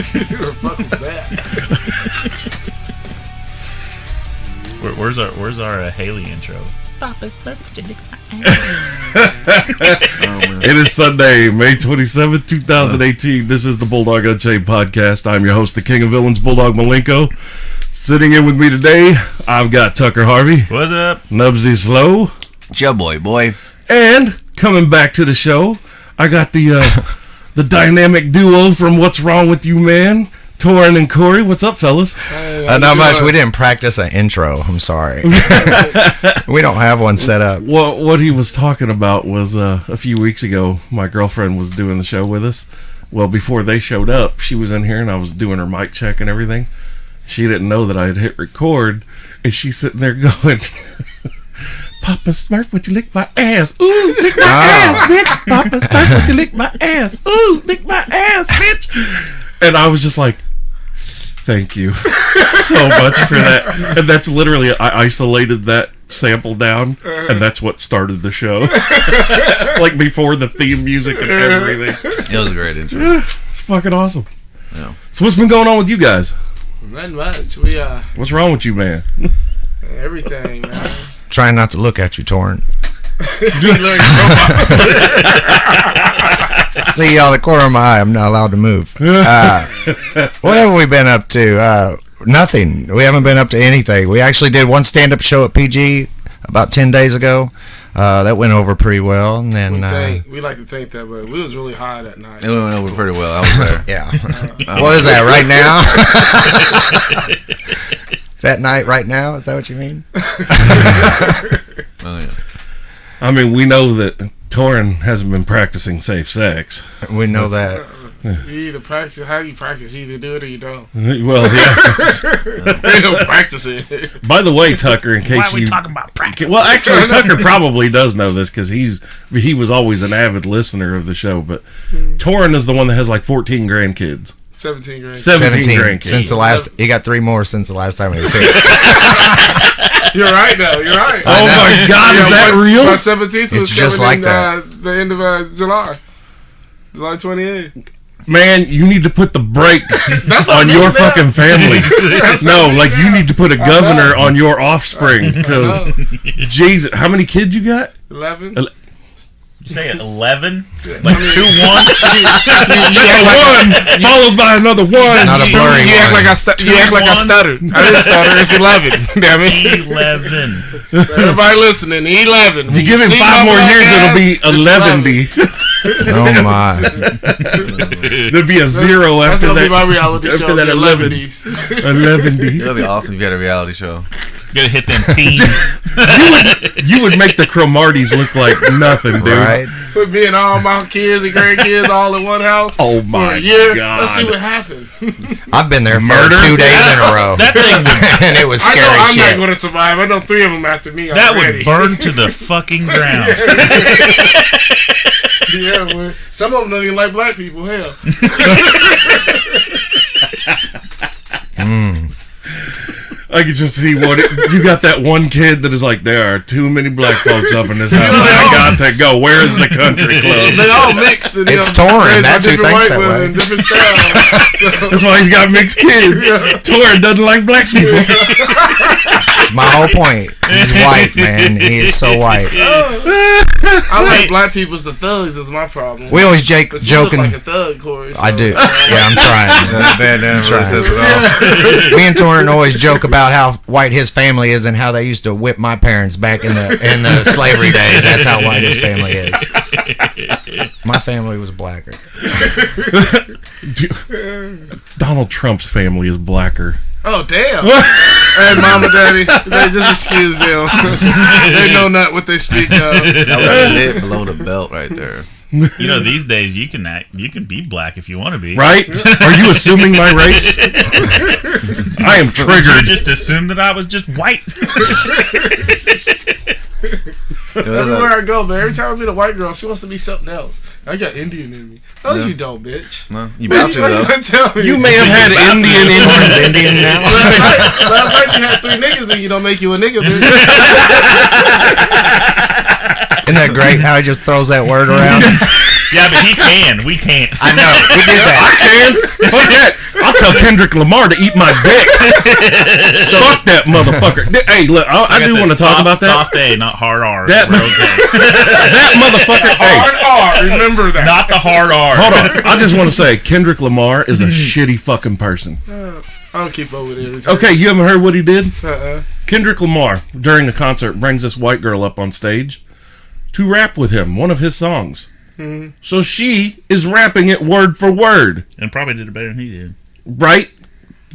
the fuck was that? Where's our Haley intro? It is Sunday, May 27th, 2018. This is the Bulldog Unchained podcast. I'm your host, the King of Villains, Bulldog Malenko. Sitting in with me today, I've got Tucker Harvey. What's up? Knubsie Slow. Ja boy. And coming back to the show, I got the dynamic duo from What's Wrong With You, Man? Torin and Corey. What's up, fellas? Not much. We didn't practice an intro. I'm sorry. We don't have one set up. Well, what he was talking about was a few weeks ago, my girlfriend was doing the show with us. Well, before they showed up, she was in here and I was doing her mic check and everything. She didn't know that I had hit record, and she's sitting there going, Papa Smurf, would you lick my ass? Ooh, lick my ass, bitch. Papa Smurf, would you lick my ass? Ooh, lick my ass, bitch. And I was just like, thank you so much for that. And that's literally, I isolated that sample down, and that's what started the show. Like before the theme music and everything. It was a great intro. It's fucking awesome. Yeah. So what's been going on with you guys? Nothing much. What's wrong with you, man? Everything, man. Trying not to look at you, Torin. See out of the corner of my eye. I'm not allowed to move. What have we been up to? Nothing. We haven't been up to anything. We actually did one stand-up show at PG about 10 days ago. That went over pretty well. And then we like to think that, but we was really high that night. it went over pretty well. I was there. Yeah. What is that right now? That night right now? Is that what you mean? Oh, yeah. I mean, we know that Torin hasn't been practicing safe sex. We know that. You either practice. How you practice? You either do it or you don't. Well, yeah. Ain't no practicing. By the way, Tucker, in case Why are we talking about practice? Well, actually, Tucker probably does know this because he was always an avid listener of the show. But Torin is the one that has like 14 grandkids. 17 grand. 17 grandkids. Since the last, he got 3 more since the last time he was here. You're right, though. You're right. Oh my God, is that real? My 17th was It's just coming like in, that. the end of July. July 28th. Man, you need to put the brakes That's on not your me, fucking family. No, like you need to put a governor on your offspring. Because, Jesus, how many kids you got? 11. You say 11? Like 2-1? One followed by another one. Not a blurry You act one. like I stuttered. I didn't stutter. It's 11. Damn it. 11. So everybody listening, 11. If you give him 5 more years, it'll be 11. Oh my. There'll be a 0 That's after gonna that. be my reality show. After that, 11. 11. That'd be awesome if you had a reality show. Gotta hit them teens. You would make the Cromarties look like nothing, dude. Right? Put me and all my kids and grandkids all in one house. Oh for my a year. God. Let's see what happened. I've been there for Murder? 2 days in a row. That thing would, And it was I know scary I'm shit. not going to survive. I know 3 of them after me that already. would burn to the fucking ground. Yeah, well, some of them don't even like black people. Hell. I could just see you got that one kid that is like, there are too many black folks up in this house. I got to go. Where is the country club? They all mix. And, It's Torin. raised by That's who different thinks white that way. women, different styles. So, That's why he's got mixed kids. Torin doesn't like black people. That's my whole point. He's white, man. He is so white. I like black people as the thugs. Is my problem. We always But you joking. look like a thug, Corey. So. I do. Yeah, I'm trying. I'm trying. Me and Torin always joke about how white his family is and how they used to whip my parents back in the slavery days. That's how white his family is. My family was blacker. Donald Trump's family is blacker. Oh damn! Hey, mama, daddy, they just excuse them. They know not what they speak of. That was a hit below the belt right there. You know, these days you can be black if you want to be. Right? Are you assuming my race? I am You triggered. just assumed that I was just white. Everywhere I go, man, every time I meet a white girl, she wants to be something else. I got Indian in me. No, you don't, bitch. No, you about to though. Tell me. You may have had Indian in Torin's Indian now. Last night you had 3 niggas and you don't make you a nigga, bitch. Isn't that great how he just throws that word around? Yeah, but he can. We can't. I know. We did that. I can. Fuck that. tell Kendrick Lamar to eat my dick. Fuck that motherfucker. Hey, look, I do want to talk about that. Soft A, not hard R. That motherfucker. Hard R. Remember that. Not the hard R. Hold on. I just want to say, Kendrick Lamar is a shitty fucking person. I don't keep up with it. Okay, you haven't heard what he did? Kendrick Lamar, during the concert, brings this white girl up on stage to rap with him, one of his songs. Mm-hmm. So she is rapping it word for word. And probably did it better than he did. Right?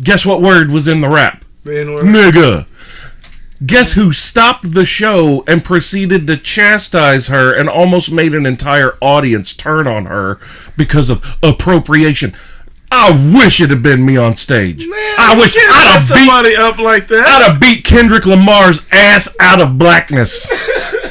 Guess what word was in the rap? The N-word. Nigga. Guess who stopped the show and proceeded to chastise her and almost made an entire audience turn on her because of appropriation? I wish it had been me on stage. Man, I wish I'd have somebody up like that. I'd have beat Kendrick Lamar's ass out of blackness.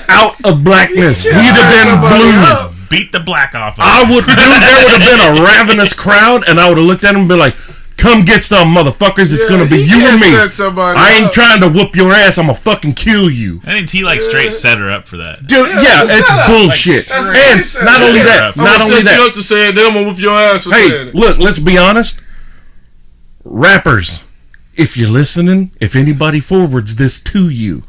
Out of blackness. He'd have been blue. Beat the black off of him. I would, dude, there would have been a ravenous crowd, and I would have looked at him and been like, come get some, motherfuckers. It's going to be you and me. I ain't trying to whoop your ass. I'm going to fucking kill you. I think he straight set her up for that. Dude, it's bullshit. And not only that. I'm going to set you up to say it, then I'm going to whoop your ass for saying it. Look, let's be honest. Rappers, if you're listening, if anybody forwards this to you,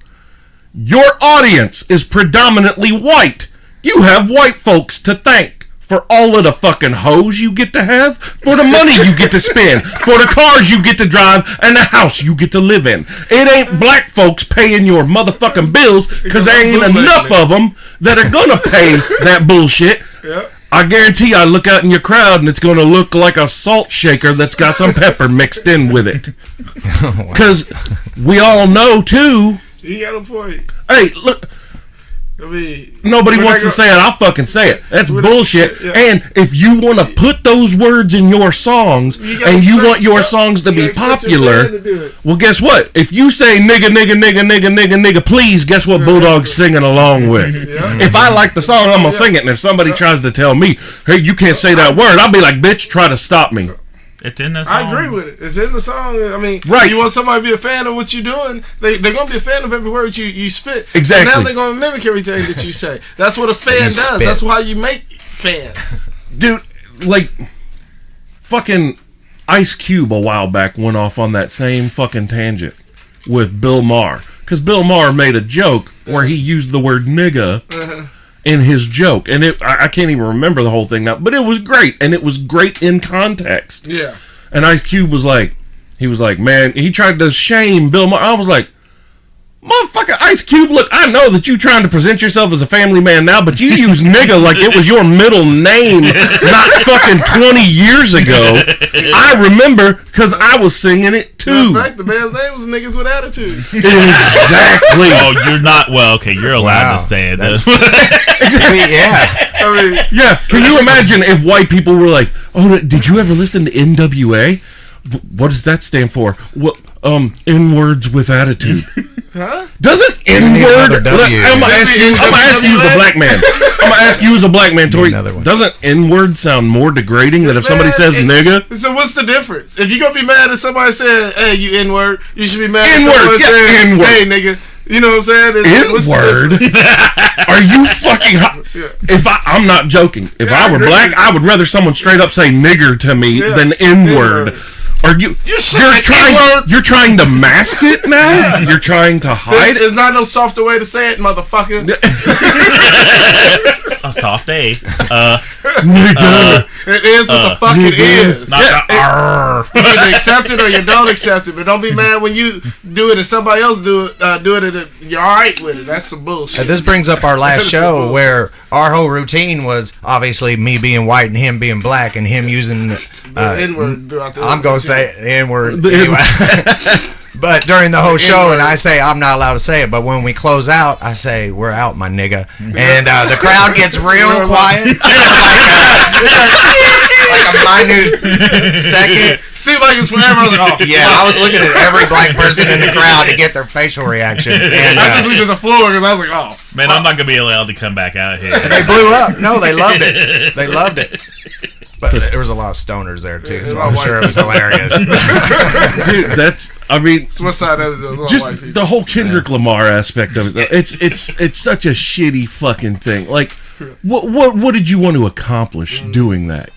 your audience is predominantly white. You have white folks to thank for all of the fucking hoes you get to have, for the money you get to spend, for the cars you get to drive, and the house you get to live in. It ain't black folks paying your motherfucking bills because there ain't enough of them that are gonna pay that bullshit. Yep. I guarantee I look out in your crowd and it's gonna look like a salt shaker that's got some pepper mixed in with it. Because we all know too. He got a point. Hey, look. I mean, nobody wants to say it. I'll fucking say it. That's bullshit. Yeah. And if you want to put those words in your songs and you want your songs to be popular, well, guess what? If you say nigga, nigga, nigga, nigga, nigga, nigga, please, guess what Bulldog's singing along with? Yeah. If I like the song, I'm going to sing it. And if somebody tries to tell me, hey, you can't say that word, I'll be like, bitch, try to stop me. It's in the song. I agree with it. It's in the song. I mean, right. You want somebody to be a fan of what you're doing, they're going to be a fan of every word you spit. Exactly. And now they're going to mimic everything that you say. That's what a fan does. Spit. That's why you make fans. Dude, like, fucking Ice Cube a while back went off on that same fucking tangent with Bill Maher. Because Bill Maher made a joke where he used the word nigga in his joke. And I can't even remember the whole thing now, but it was great. And it was great in context. Yeah. And Ice Cube was like, man, he tried to shame Bill Maher. I was like, motherfucker, Ice Cube, look, I know that you trying to present yourself as a family man now, but you use nigga like it was your middle name not fucking 20 years ago. I remember because I was singing it too. In fact, the man's name was Niggas with Attitude. Exactly. Oh, you're not, well, okay, you're allowed to say it. Yeah. I mean, yeah, can you imagine if white people were like, oh, did you ever listen to NWA? What does that stand for? What, N-words with attitude. huh? Doesn't N-word... I'm going to ask you as a black man. I'm going to ask you as a black man, Tori. Doesn't N-word sound more degrading than if somebody says nigga? So what's the difference? If you're going to be mad if somebody said, hey, you N-word, you should be mad N-word, if somebody said, N-word. hey, nigga. You know what I'm saying? N-word? Are you fucking... If I'm not joking. If I were black, I would rather someone straight up say nigger to me than N-word. Are you're trying to mask it now? You're trying to hide it? There's not no softer way to say it, motherfucker. A soft A. Nigga. It is what the fuck it is. Not You either accept it or you don't accept it. But don't be mad when you do it and somebody else do it and you're alright with it. That's some bullshit. This brings up our last show where our whole routine was obviously me being white and him being black and him using the N-word throughout the I'm going to say the N-word anyway. But during the whole show, and I say I'm not allowed to say it, but when we close out, I say we're out, my nigga, and the crowd gets real quiet, like a minute second. Seemed like it's forever. Like, yeah, I was looking at every black person in the crowd to get their facial reaction. And I just looked at the floor because I was like, oh. Man, I'm not going to be allowed to come back out here. They blew up. No, they loved it. They loved it. But there was a lot of stoners there too, so I'm sure it was hilarious. Dude, It's what side that is? Just the whole Kendrick Lamar aspect of it. It's such a shitty fucking thing. Like, what did you want to accomplish doing that?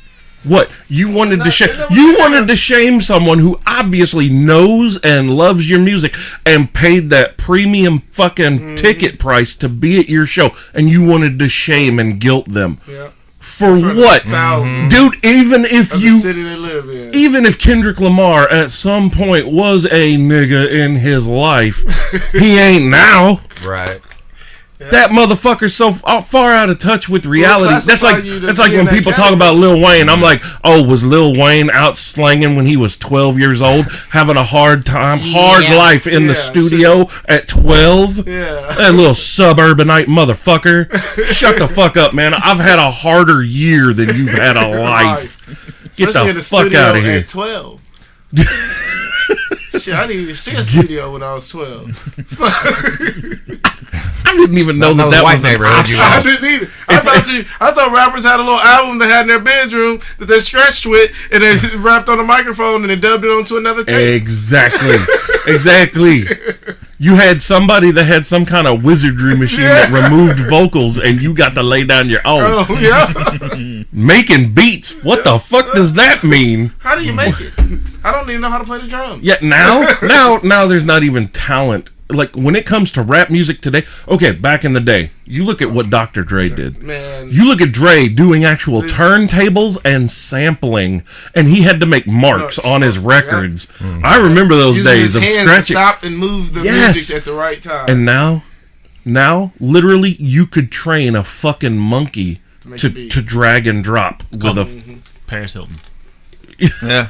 What? You wanted to shame? You wanted to shame someone who obviously knows and loves your music and paid that premium fucking ticket price to be at your show, and you wanted to shame and guilt them. Yeah. For what? Dude, even if Of you... the city they live in. Even if Kendrick Lamar at some point was a nigga in his life, he ain't now. Right. That motherfucker's so far out of touch with reality. That's like when people talk about Lil Wayne. I'm like, oh, was Lil Wayne out slanging when he was 12 years old, having a hard life in the studio at 12? Yeah. That little suburbanite motherfucker. Shut the fuck up, man. I've had a harder year than you've had a life. Get Especially the fuck out of here. At 12. Shit, I didn't even see a studio when I was 12. I didn't even know that white was an neighborhood option. I didn't either. I thought rappers had a little album they had in their bedroom that they scratched with and they rapped on the microphone and they dubbed it onto another tape. Exactly. You had somebody that had some kind of wizardry machine that removed vocals, and you got to lay down your own. Oh yeah. Making beats. What the fuck does that mean? How do you make it? I don't even know how to play the drums. Yeah, now there's not even talent. Like, when it comes to rap music today, okay, back in the day, you look at what Dr. Dre did. Man. You look at Dre doing actual turntables and sampling, and he had to make marks on his records. Yeah. I remember those days of scratching. Stop and move the music at the right time. And now, literally, you could train a fucking monkey to drag and drop with a Paris Hilton. Yeah.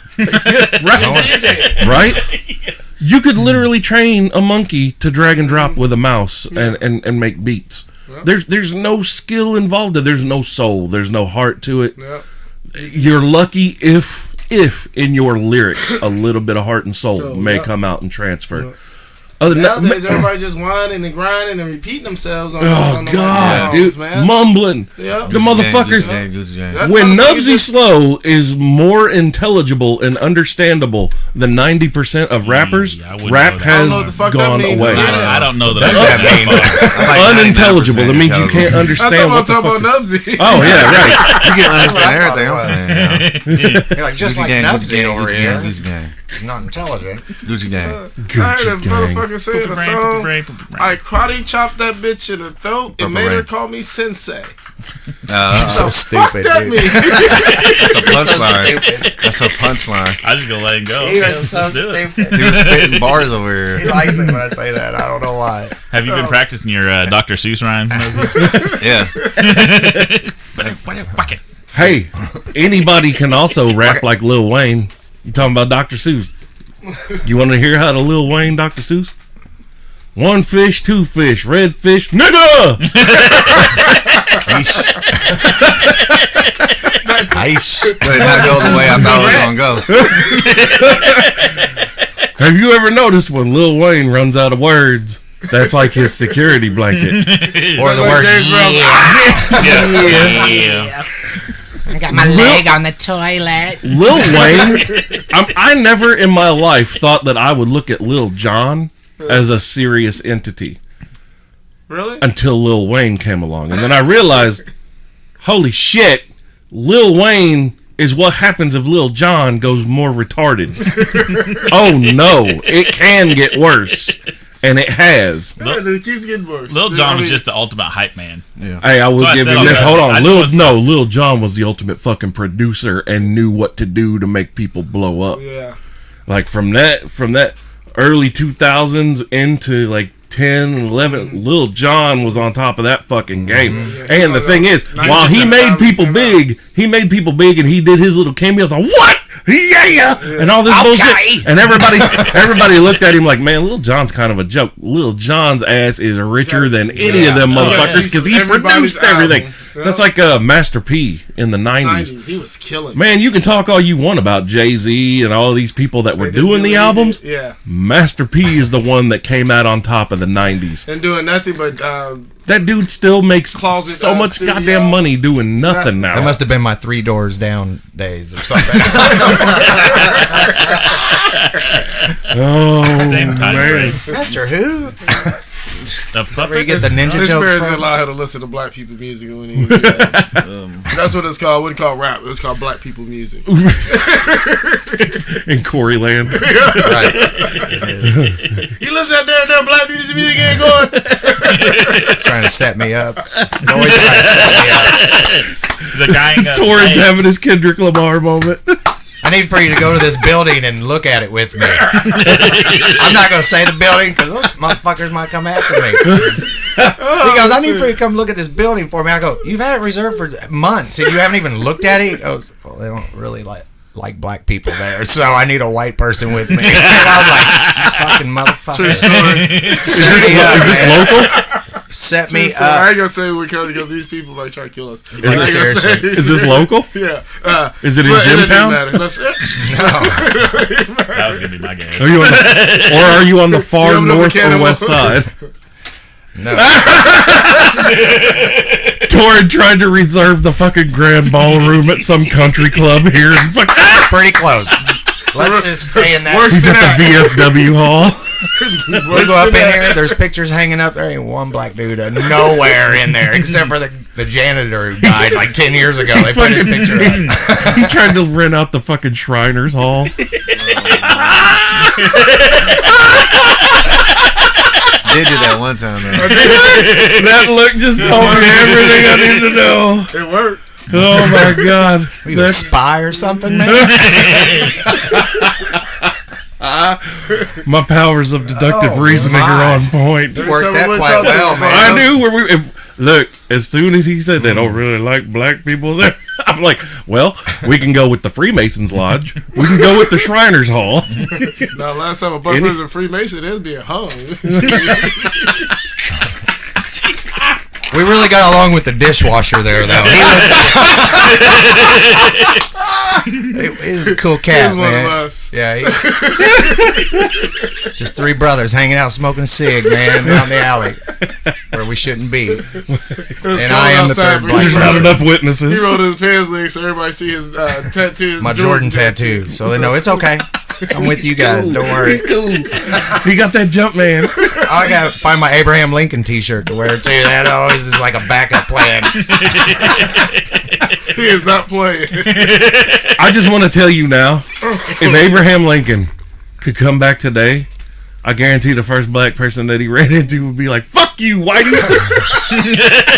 Right? You could literally train a monkey to drag and drop with a mouse and make beats. Yeah. There's no skill involved. There's no soul. There's no heart to it. Yeah. You're lucky if in your lyrics a little bit of heart and soul may come out and transfer. Yeah. Nowadays, everybody just whining and grinding and repeating themselves on God, dude, man. mumbling. Yeah. The motherfuckers. When Knubsie Slow is more intelligible and understandable than 90% of rappers, rap has gone away. I don't know that. Unintelligible. That means you can't understand what the fuck. I'm talking about Knubsie. Oh yeah, right. You can't understand everything I'm saying. You're like, just like Knubsie over here. He's not intelligent. Gucci gang. I heard a motherfucker say in a song, I karate chopped that bitch in the throat and made her call me sensei. So stupid, that dude. That's a punchline. That's a punchline. I just gonna let him go. He was so stupid. He was spitting bars over here. He likes it when I say that. I don't know why. Have you been practicing your Dr. Seuss rhymes, Yeah. Hey, anybody can also rap like Lil Wayne. You talking about Dr. Seuss? You want to hear how to Lil Wayne Dr. Seuss? One fish, two fish, red fish, nigga! Nice. But it not go the way I thought it was going to go. Have you ever noticed when Lil Wayne runs out of words, that's like his security blanket? Or the word Yeah. I got my leg on the toilet. Lil Wayne, I never in my life thought that I would look at Lil Jon as a serious entity. Really? Until Lil Wayne came along. And then I realized, holy shit, Lil Wayne is what happens if Lil Jon goes more retarded. Oh no, it can get worse. And it has. It keeps getting worse. Lil Jon was just the ultimate hype man. Yeah. Hey, I will give him this. Hold on. Lil Jon was the ultimate fucking producer and knew what to do to make people blow up. Yeah. Like from that early 2000s into like 10, 11, Lil Jon was on top of that fucking game. Mm-hmm. And the thing is, while he made people big, and he did his little cameos on what? Yeah, and all this bullshit, and everybody looked at him like, man, Lil Jon's kind of a joke. Lil Jon's ass is richer than any of them motherfuckers because he produced everything. That's like Master P in the 90s. He was killing. Man, you can talk all you want about Jay-Z and all these people that were doing the albums. Yeah, Master P is the one that came out on top of the 90s and doing nothing but. That dude still makes so much goddamn money doing nothing now. That must have been my 3 Doors Down days or something. Oh, man. Master who? Where you get the ninja His jokes parents from? didn't allow her to listen to black people music when he was young. That's what it's called. It wasn't called rap. It was called black people music. In Corey land. Right. You listen to that damn black music ain't going. He's trying to set me up. He's always trying to set me up. The guy in Torin's having his Kendrick Lamar moment. I need for you to go to this building and look at it with me. I'm not going to say the building because those motherfuckers might come after me. He goes, I need for you to come look at this building for me. I go, you've had it reserved for months and you haven't even looked at it? He goes, well, they don't really like black people there, so I need a white person with me. And I was like, fucking motherfucker. True story. Is this local? Set me I up. ain't gonna say we come because these people might try to kill us. Like, seriously. Is this local? Yeah. Is it in But Jimtown? doesn't matter. That was gonna be my guess. Are you on the, or are you on the far You have no north or mechanical- west side? No. Torin tried to reserve the fucking grand ballroom at some country club here in fucking. Pretty close. Let's just stay in that. He's at the VFW hall. We go up in here. There's pictures hanging up. There ain't one black dude nowhere in there except for the janitor who died like 10 years ago. They put his picture up. He tried to rent out the fucking Shriners Hall. Did do that one time though. That look just told me everything I need to know. It worked. Oh my god. Are you a spy or something, man? My powers of deductive reasoning are on point. Worked that quite well, man. I knew where we. Look, as soon as he said they don't really like black people there, I'm like, well, we can go with the Freemasons Lodge. We can go with the Shriners Hall. Now, last time a buck was a Freemason, it was being hung. We really got along with the dishwasher there, though. He was a cool cat, He was one man. of us. Yeah, just three brothers hanging out smoking a cig, man, down the alley where we shouldn't be. It was And cold I am the outside, third but black There's not person. enough He witnesses. rolled his pants leg so everybody see his tattoos. My Jordan tattoo, so they know it's okay. I'm with you guys. Don't worry. He got that jump man. I gotta find my Abraham Lincoln T-shirt to wear too. That always is like a backup plan. He is not playing. I just want to tell you now, if Abraham Lincoln could come back today, I guarantee the first black person that he ran into would be like, "Fuck you, whitey."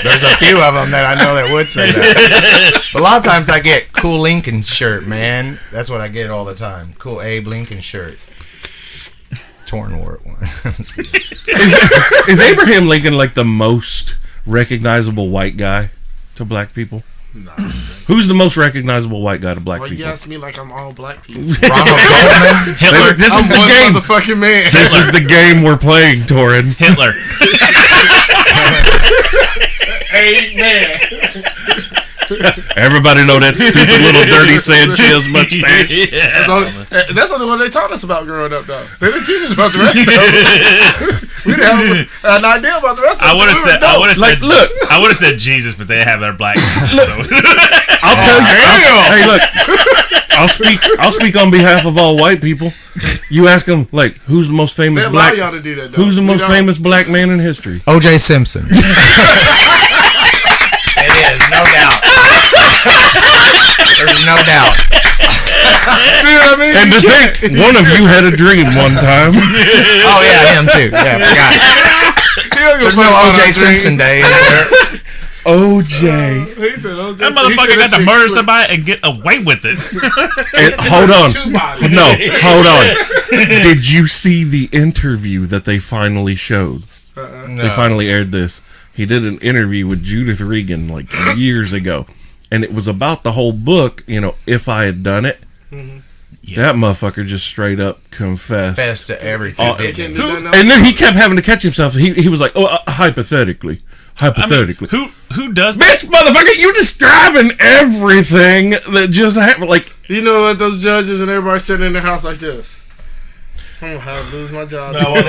There's a few of them that I know that would say that. But a lot of times I get cool Lincoln shirt, man. That's what I get all the time. Cool Abe Lincoln shirt. Torn wore it one. Is Abraham Lincoln like the most recognizable white guy to black people? Nah. Who's the most recognizable white guy to black Why you people? ask me like I'm all black people? Ronald Goldman. Hitler. This I'm is the one game. motherfucking man. This is the game we're playing, Torin. Hitler. Amen. Everybody know that stupid little dirty Sanchez mustache. That's only what they taught us about growing up, though. They didn't teach us about the rest of them. We didn't have an idea about the rest of them. I would have said. I would have Like, said. look. I would have said Jesus, but they have their black. So. I'll tell you. Hey, look. I'll speak on behalf of all white people. You ask them, like, who's the most famous They allow black? y'all to do that, though. Who's the We most don't. famous black man in history? O.J. Simpson. It is, no doubt. There's no doubt. See what I mean? And to think, one of you had a dream one time. Oh, yeah, him too. Yeah, I forgot. There's no O.J. Simpson day. OJ. He said OJ. That motherfucker got to murder somebody and get away with it. Hold on. No, hold on. Did you see the interview that they finally showed? They finally aired this. He did an interview with Judith Regan like years ago. And it was about the whole book, you know, If I Had Done It. That motherfucker just straight up confessed. Confessed to everything. didn't he? And then he kept having to catch himself. He was like, oh, hypothetically. Hypothetically. I mean, who does that? Bitch, motherfucker, you describing everything that just happened. Like, You know what? Those judges and everybody sitting in their house like this. I'm gonna have to lose my job. No, well,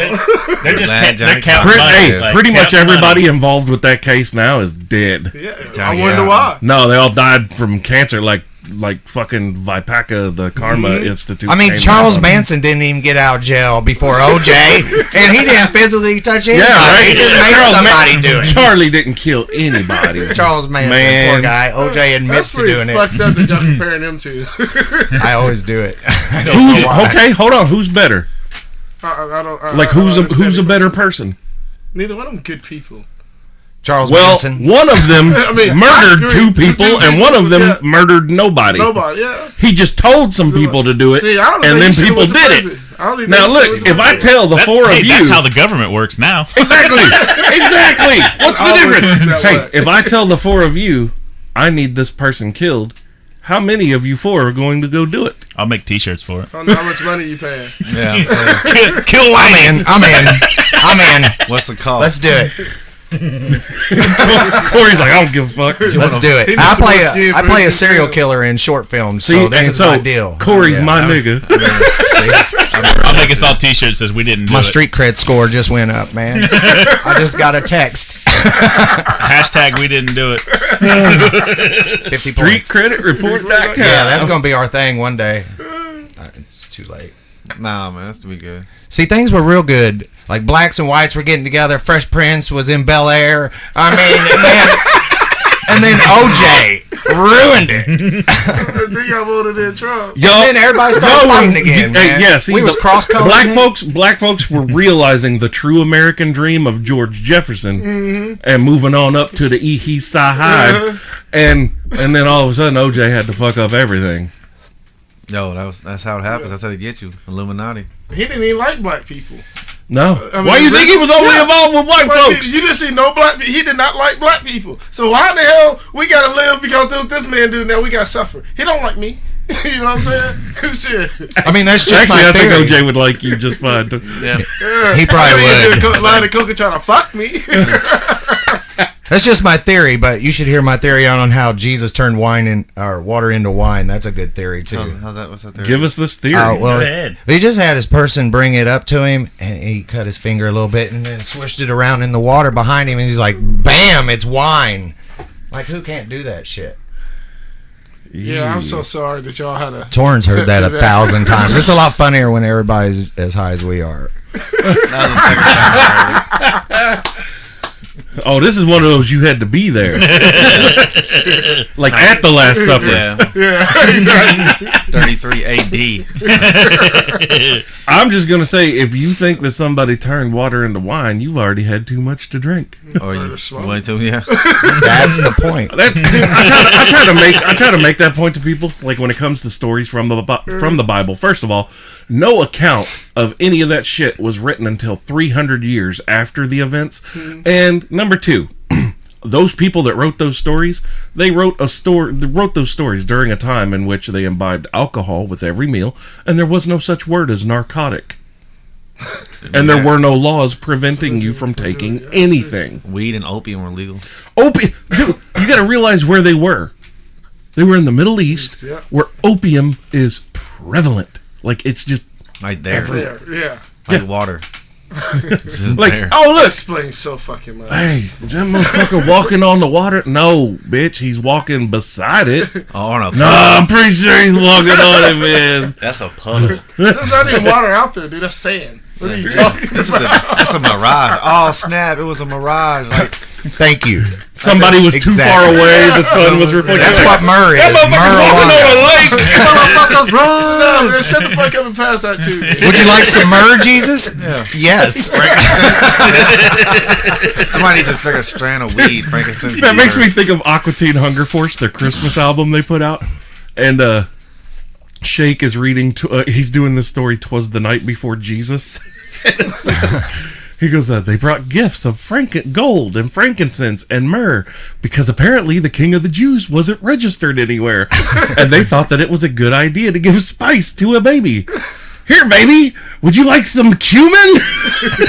they're just Glad they're Johnny counting money. hey, Like, pretty much counting everybody money. involved with that case now is dead. Yeah, I Johnny, wonder yeah. why. No, they all died from cancer. Like, like fucking Vipaka, the Karma Institute. I mean, came Charles out. Manson didn't even get out of jail before OJ, and he didn't physically touch anybody. Yeah, right. He just made Charles somebody do it. Charlie didn't kill anybody. Charles Manson, Man. poor guy. OJ admits That's to pretty doing it. fucked up that y'all comparing them to. I always do it. I don't know why. Okay, hold on. Who's better? Who's a better person? Neither one of them good people. Charles Well, Manson. one of them I mean, I murdered agree. two people, and one of them murdered nobody. Nobody, yeah. He just told some people to do it, See, I don't and think then he should've people went to did prison. it. I don't even Now think he look, should've went if to I prison. tell the four of you, That's how the government works now. exactly, what's the Always difference? worked that Hey, way. if I tell the four of you, I need this person killed, how many of you four are going to go do it? I'll make T-shirts for it. I don't know how much money you paying. Yeah. Kill White. I'm in. What's the cost? Let's do it. Corey's like, I don't give a fuck. Let's do it. He I needs play some skin a, I for play a his serial kill. killer in short films, See, so this and is so my deal. Corey's Yeah. my nigga. I'll make us all T-shirts that says we didn't do My it. street cred score just went up, man. I just got a text. Hashtag we didn't do it. 50 Street points. Credit Report.com. Yeah, that's going to be our thing one day. It's too late. Nah, man, that's to be good. See, things were real good. Like blacks and whites were getting together. Fresh Prince was in Bel Air. I mean, and then OJ ruined it. I think I voted in Trump. Yo, And then everybody started fighting again, man. Yeah, see, We was cross-coloring Black folks were realizing the true American dream of George Jefferson and moving on up to the East Side, and then all of a sudden OJ had to fuck up everything. Yo, that's how it happens. That's how they get you. Illuminati. He didn't even like black people. No, I mean, why you think he was only involved with white Black folks? people, you didn't see no black people. He did not like black people. So why in the hell we gotta live because this man do now? We gotta suffer. He don't like me. You know what I'm saying? Shit. I mean, that's just Actually, my I think theory. OJ would like you just fine. Yeah. Yeah. He probably I would. would. Line of coke trying to fuck me. That's just my theory, but you should hear my theory on how Jesus turned water into wine. That's a good theory too. How's that? What's that theory? Give us this theory. Well, Go ahead. he just had his person bring it up to him, and he cut his finger a little bit, and then swished it around in the water behind him, and he's like, "Bam! It's wine." Like, who can't do that shit? Yeah, I'm so sorry that y'all had to. Torrance heard sit that through 1,000 times. It's a lot funnier when everybody's as high as we are. That was the second time I heard it. Oh, this is one of those you had to be there, like at the Last Supper. Yeah. Yeah, exactly. 33 AD. I'm just gonna say, if you think that somebody turned water into wine, you've already had too much to drink. Oh, you smoke. wanted to? Yeah. That's the point. I try to make that point to people. Like when it comes to stories from the Bible. First of all, no account of any of that shit was written until 300 years after the events. And number two, those people that wrote those stories, they wrote those stories during a time in which they imbibed alcohol with every meal, and there was no such word as narcotic. And there were no laws preventing you from taking anything. Weed and opium were legal. Dude, you got to realize where they were. They were in the Middle East, Yeah. where opium is prevalent. Like, it's just Right there. There, yeah. Like water. Just like, there. oh look, Explains so fucking much. hey, that motherfucker walking on the water. No, bitch, he's walking beside it. Oh, no. No, I'm pretty sure he's walking on it, man. That's a puddle. There's not even water out there, dude. That's sand. What are you talking about? That's a mirage. Oh, snap. It was a mirage. Like, Thank you. Somebody was too far Exactly. away. The sun was reflecting. That's what myrrh is. Marijuana. Motherfucker's walking on a lake. No, man, shut the fuck up and pass that to me. Would you like some myrrh, Jesus? yeah. Yes. Somebody needs to take a strand of weed, frankincense. That makes me think of Aqua Teen Hunger Force, their Christmas album they put out, and Shake is reading. He's doing this story. 'Twas the night before Jesus. He goes, they brought gifts of gold and frankincense and myrrh because apparently the king of the Jews wasn't registered anywhere, and they thought that it was a good idea to give spice to a baby. Here, baby, would you like some cumin?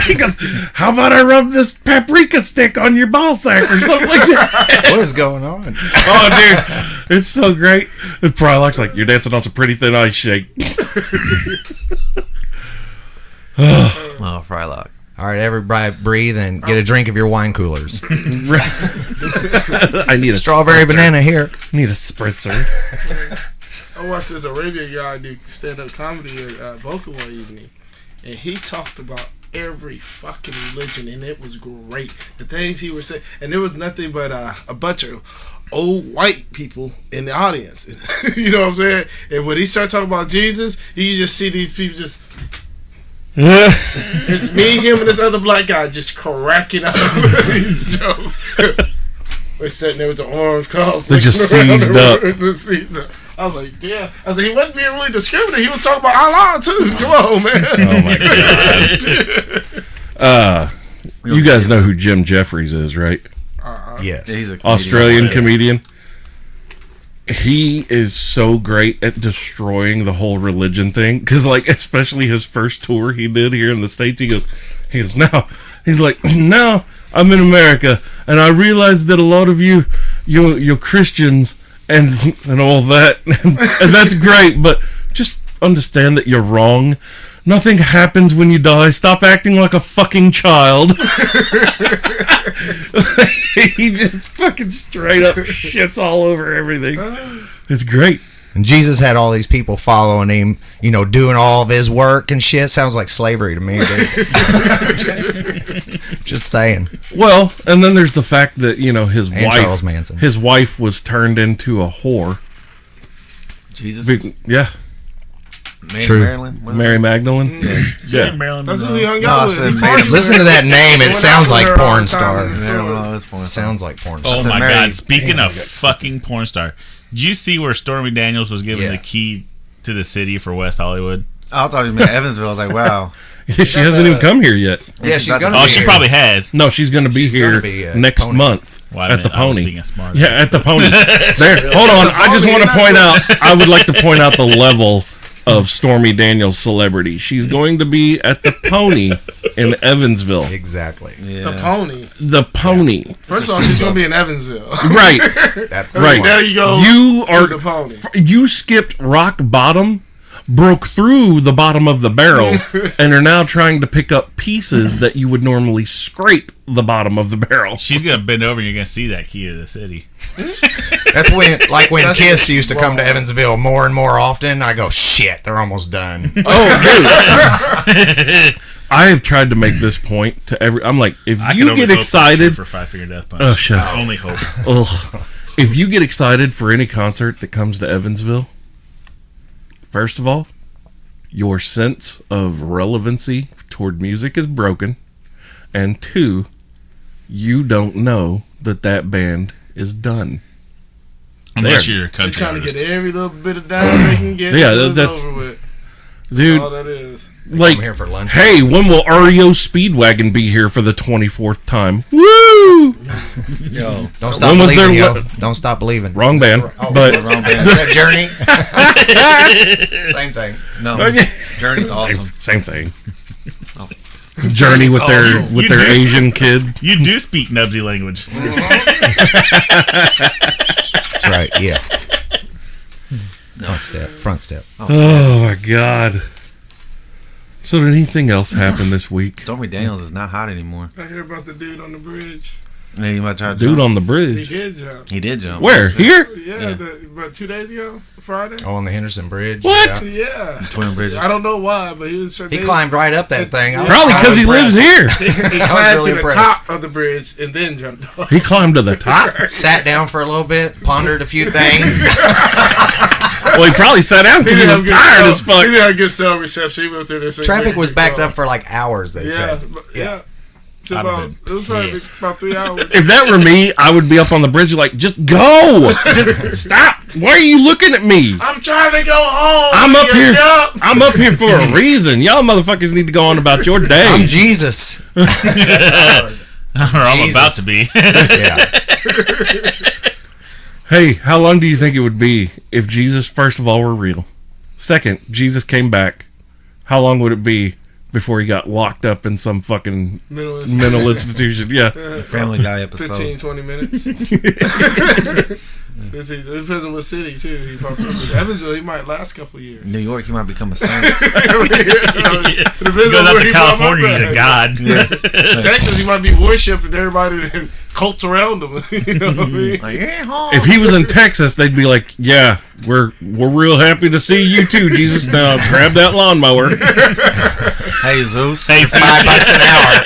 He goes, how about I rub this paprika stick on your ball sack or something like that? What is going on? Oh, dude, it's so great. And Prylock's like, you're dancing on some pretty thin ice, Shake. Oh, Frylock. All right, everybody breathe and get a drink of your wine coolers. I need a Strawberry banana here. Need a spritzer. I watched this Arabian guy do stand-up comedy at Boca one evening, and he talked about every fucking religion, and it was great. The things he was saying, and there was nothing but a bunch of old white people in the audience. You know what I'm saying? And when he started talking about Jesus, you just see these people just. It's me, him, and this other black guy just cracking up these jokes. We're sitting there with the arms crossed. They just seized up. I was like, damn. I was like, he wasn't being really discriminating. He was talking about Allah too. Come on, man. Oh my god. You guys know who Jim Jeffries is, right? Yes. Yeah, he's a Australian comedian. He is so great at destroying the whole religion thing, because like especially his first tour he did here in the States, he goes now I'm in America and I realize that a lot of you're Christians and all that and that's great, but just understand that you're wrong. Nothing happens when you die. Stop acting like a fucking child. He just fucking straight up shits all over everything. It's great. And Jesus had all these people following him, doing all of his work and shit. Sounds like slavery to me, dude. just saying. Well, and then there's the fact that, his And wife Charles Manson. His wife was turned into a whore. Jesus. Yeah. True. Marilyn? Mary Magdalene. Yeah. Marilyn That's who Monroe. he hung No, out I with. said He partied Listen to with that name. It Went sounds out with like her all porn the time. star. Marilyn Monroe is porn star. Sounds like porn Oh star. my Mary- god! Speaking of fucking porn star, did you see where Stormy Daniels was given Yeah. the key to the city for West Hollywood? I thought he meant Evansville. I was like, wow. She hasn't even come here yet. Yeah, she's gonna Oh, be she here. probably has. No, she's going to be She's here gonna be at next Pony. month Well, at the I was Pony. being a smart. Yeah, at the Pony. There. Hold on. I just want to point out. I would like to point out the level of Stormy Daniels' celebrity. She's going to be at the Pony in Evansville. Exactly. Yeah. The pony. The Pony. First of all, she's gonna be in Evansville. Right. That's Right. There you go. You to are. the pony. You skipped rock bottom, broke through the bottom of the barrel, and are now trying to pick up pieces that you would normally scrape the bottom of the barrel. She's gonna bend over and you're gonna see that key to the city. That's when That's Kiss used to come to wrong. Evansville more and more often. I go, shit, they're almost done. Oh, dude. I have tried to make this point to every. I'm like, if I you could get overcoat excited, for 5 Finger Death Punch. Oh, shut up. Only hope. ugh, if you get excited for any concert that comes to Evansville, first of all, your sense of relevancy toward music is broken, and two, you don't know that band is done. Unless There. you're a They're country trying to artist. get every little bit of dime they can get. Yeah, until it's that's- over with. Dude, That's all that is. like, I'm here for lunch. hey, when will REO Speedwagon be here for the 24th time? Woo! Yo. Don't stop When was believing, their yo. Don't stop believing. Wrong band, but Wrong band. Is that Journey? Same thing. No. Okay. Journey's awesome. Same thing. Journey with awesome. their You their do. Asian kid. You do speak Knubsie language. That's right, yeah. Front step. Oh my god. So did anything else happen this week? Stormy Daniels is not hot anymore. I hear about the dude on the bridge. And then you might try to Dude jump. on the He bridge. did jump. He did jump. Where? Here? Yeah, about 2 days ago, Friday. Oh, on the Henderson Bridge. What? Yeah. Yeah. Twin Bridges. I don't know why, but he was. He climbed right up that thing. I was Probably because he lives impressed. here. He I was climbed really to the impressed. top of the bridge and then jumped off. He climbed to the top. Sat down for a little bit, pondered a few things. Well, he probably sat down because he was tired as He fuck. didn't have good cell reception. He went through this. Traffic was backed up for like hours, they Yeah, said. yeah. It's I'd have about, been it was probably pissed. about 3 hours. If that were me, I would be up on the bridge like, just go. Just stop. Why are you looking at me? I'm trying to go home. I'm up You here. jump. I'm up here for a reason. Y'all motherfuckers need to go on about your day. I'm Jesus. Or I'm Jesus. about to be. Yeah. Hey, how long do you think it would be if Jesus, first of all, were real? Second, Jesus came back. How long would it be before he got locked up in some fucking Mental mental institution. Yeah. Family Guy episode. 15, 20 minutes. It depends on what city too. He pops up in Evansville. He might last a couple of years. New York, you might become a saint. It He goes up to California, he's a god. Texas, he might be worshipping everybody and cults around him. You know what I mean? Like, If he was in Texas, they'd be like, "Yeah, we're real happy to see you too, Jesus. Now grab that lawnmower." Hey, Zeus. Hey, $5 an hour.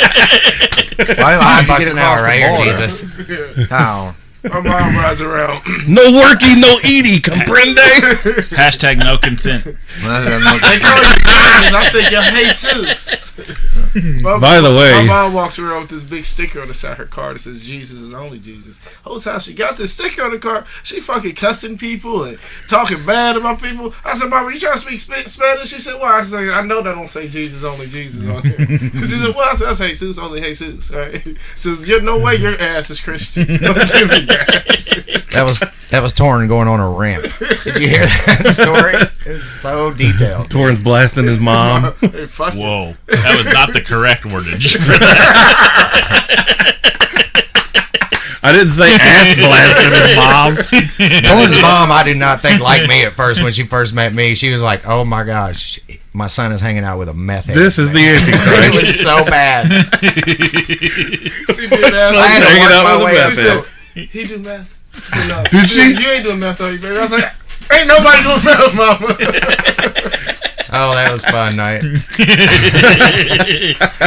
Why $5 an hour right here, Jesus. How? My mom rides around. No worky, no eaty, comprende? hashtag no consent. They call you Jesus. I think you're Jesus. By the way, my mom walks around with this big sticker on the side of her car that says Jesus is only Jesus. Whole time she got this sticker on the car, she fucking cussing people and talking bad about people. I said, Mama, you trying to speak Spanish? She said, why? I said, I know that don't say Jesus, only Jesus on here. She said, well, I said, that's Jesus, only Jesus. Right? She says, there's no way your ass is Christian. Don't give me that. That was Torin going on a rant. Did you hear that story? It's so detailed. Torrance blasting his mom. Hey, fuck it. Whoa, that was not the correct wordage for that. I didn't say ass blasting his mom. Torin's mom, I do not think liked me at first when she first met me. She was like, "Oh my gosh, my son is hanging out with a meth head." This is the It Antichrist. was so bad. She did that. I had to Hanging work out my with a way meth up She head. said, he do math. I said, no. Did she? You ain't doing math, are you, baby? I was like, ain't nobody doing math, Mama. Oh, that was fun night.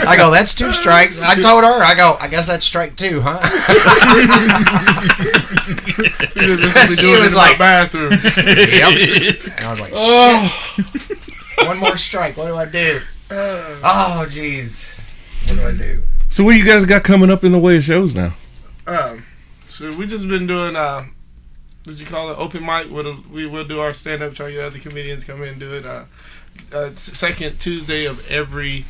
I go, that's 2 strikes. I told her, I guess that's strike 2, huh? She was like, bathroom. Yep. And I was like, shit. One more strike. What do I do? Oh, jeez. What do I do? So what you guys got coming up in the way of shows now? So we just been doing, what did you call it, open mic. We will do our stand-up, try to get other comedians come in and do it. Second Tuesday of every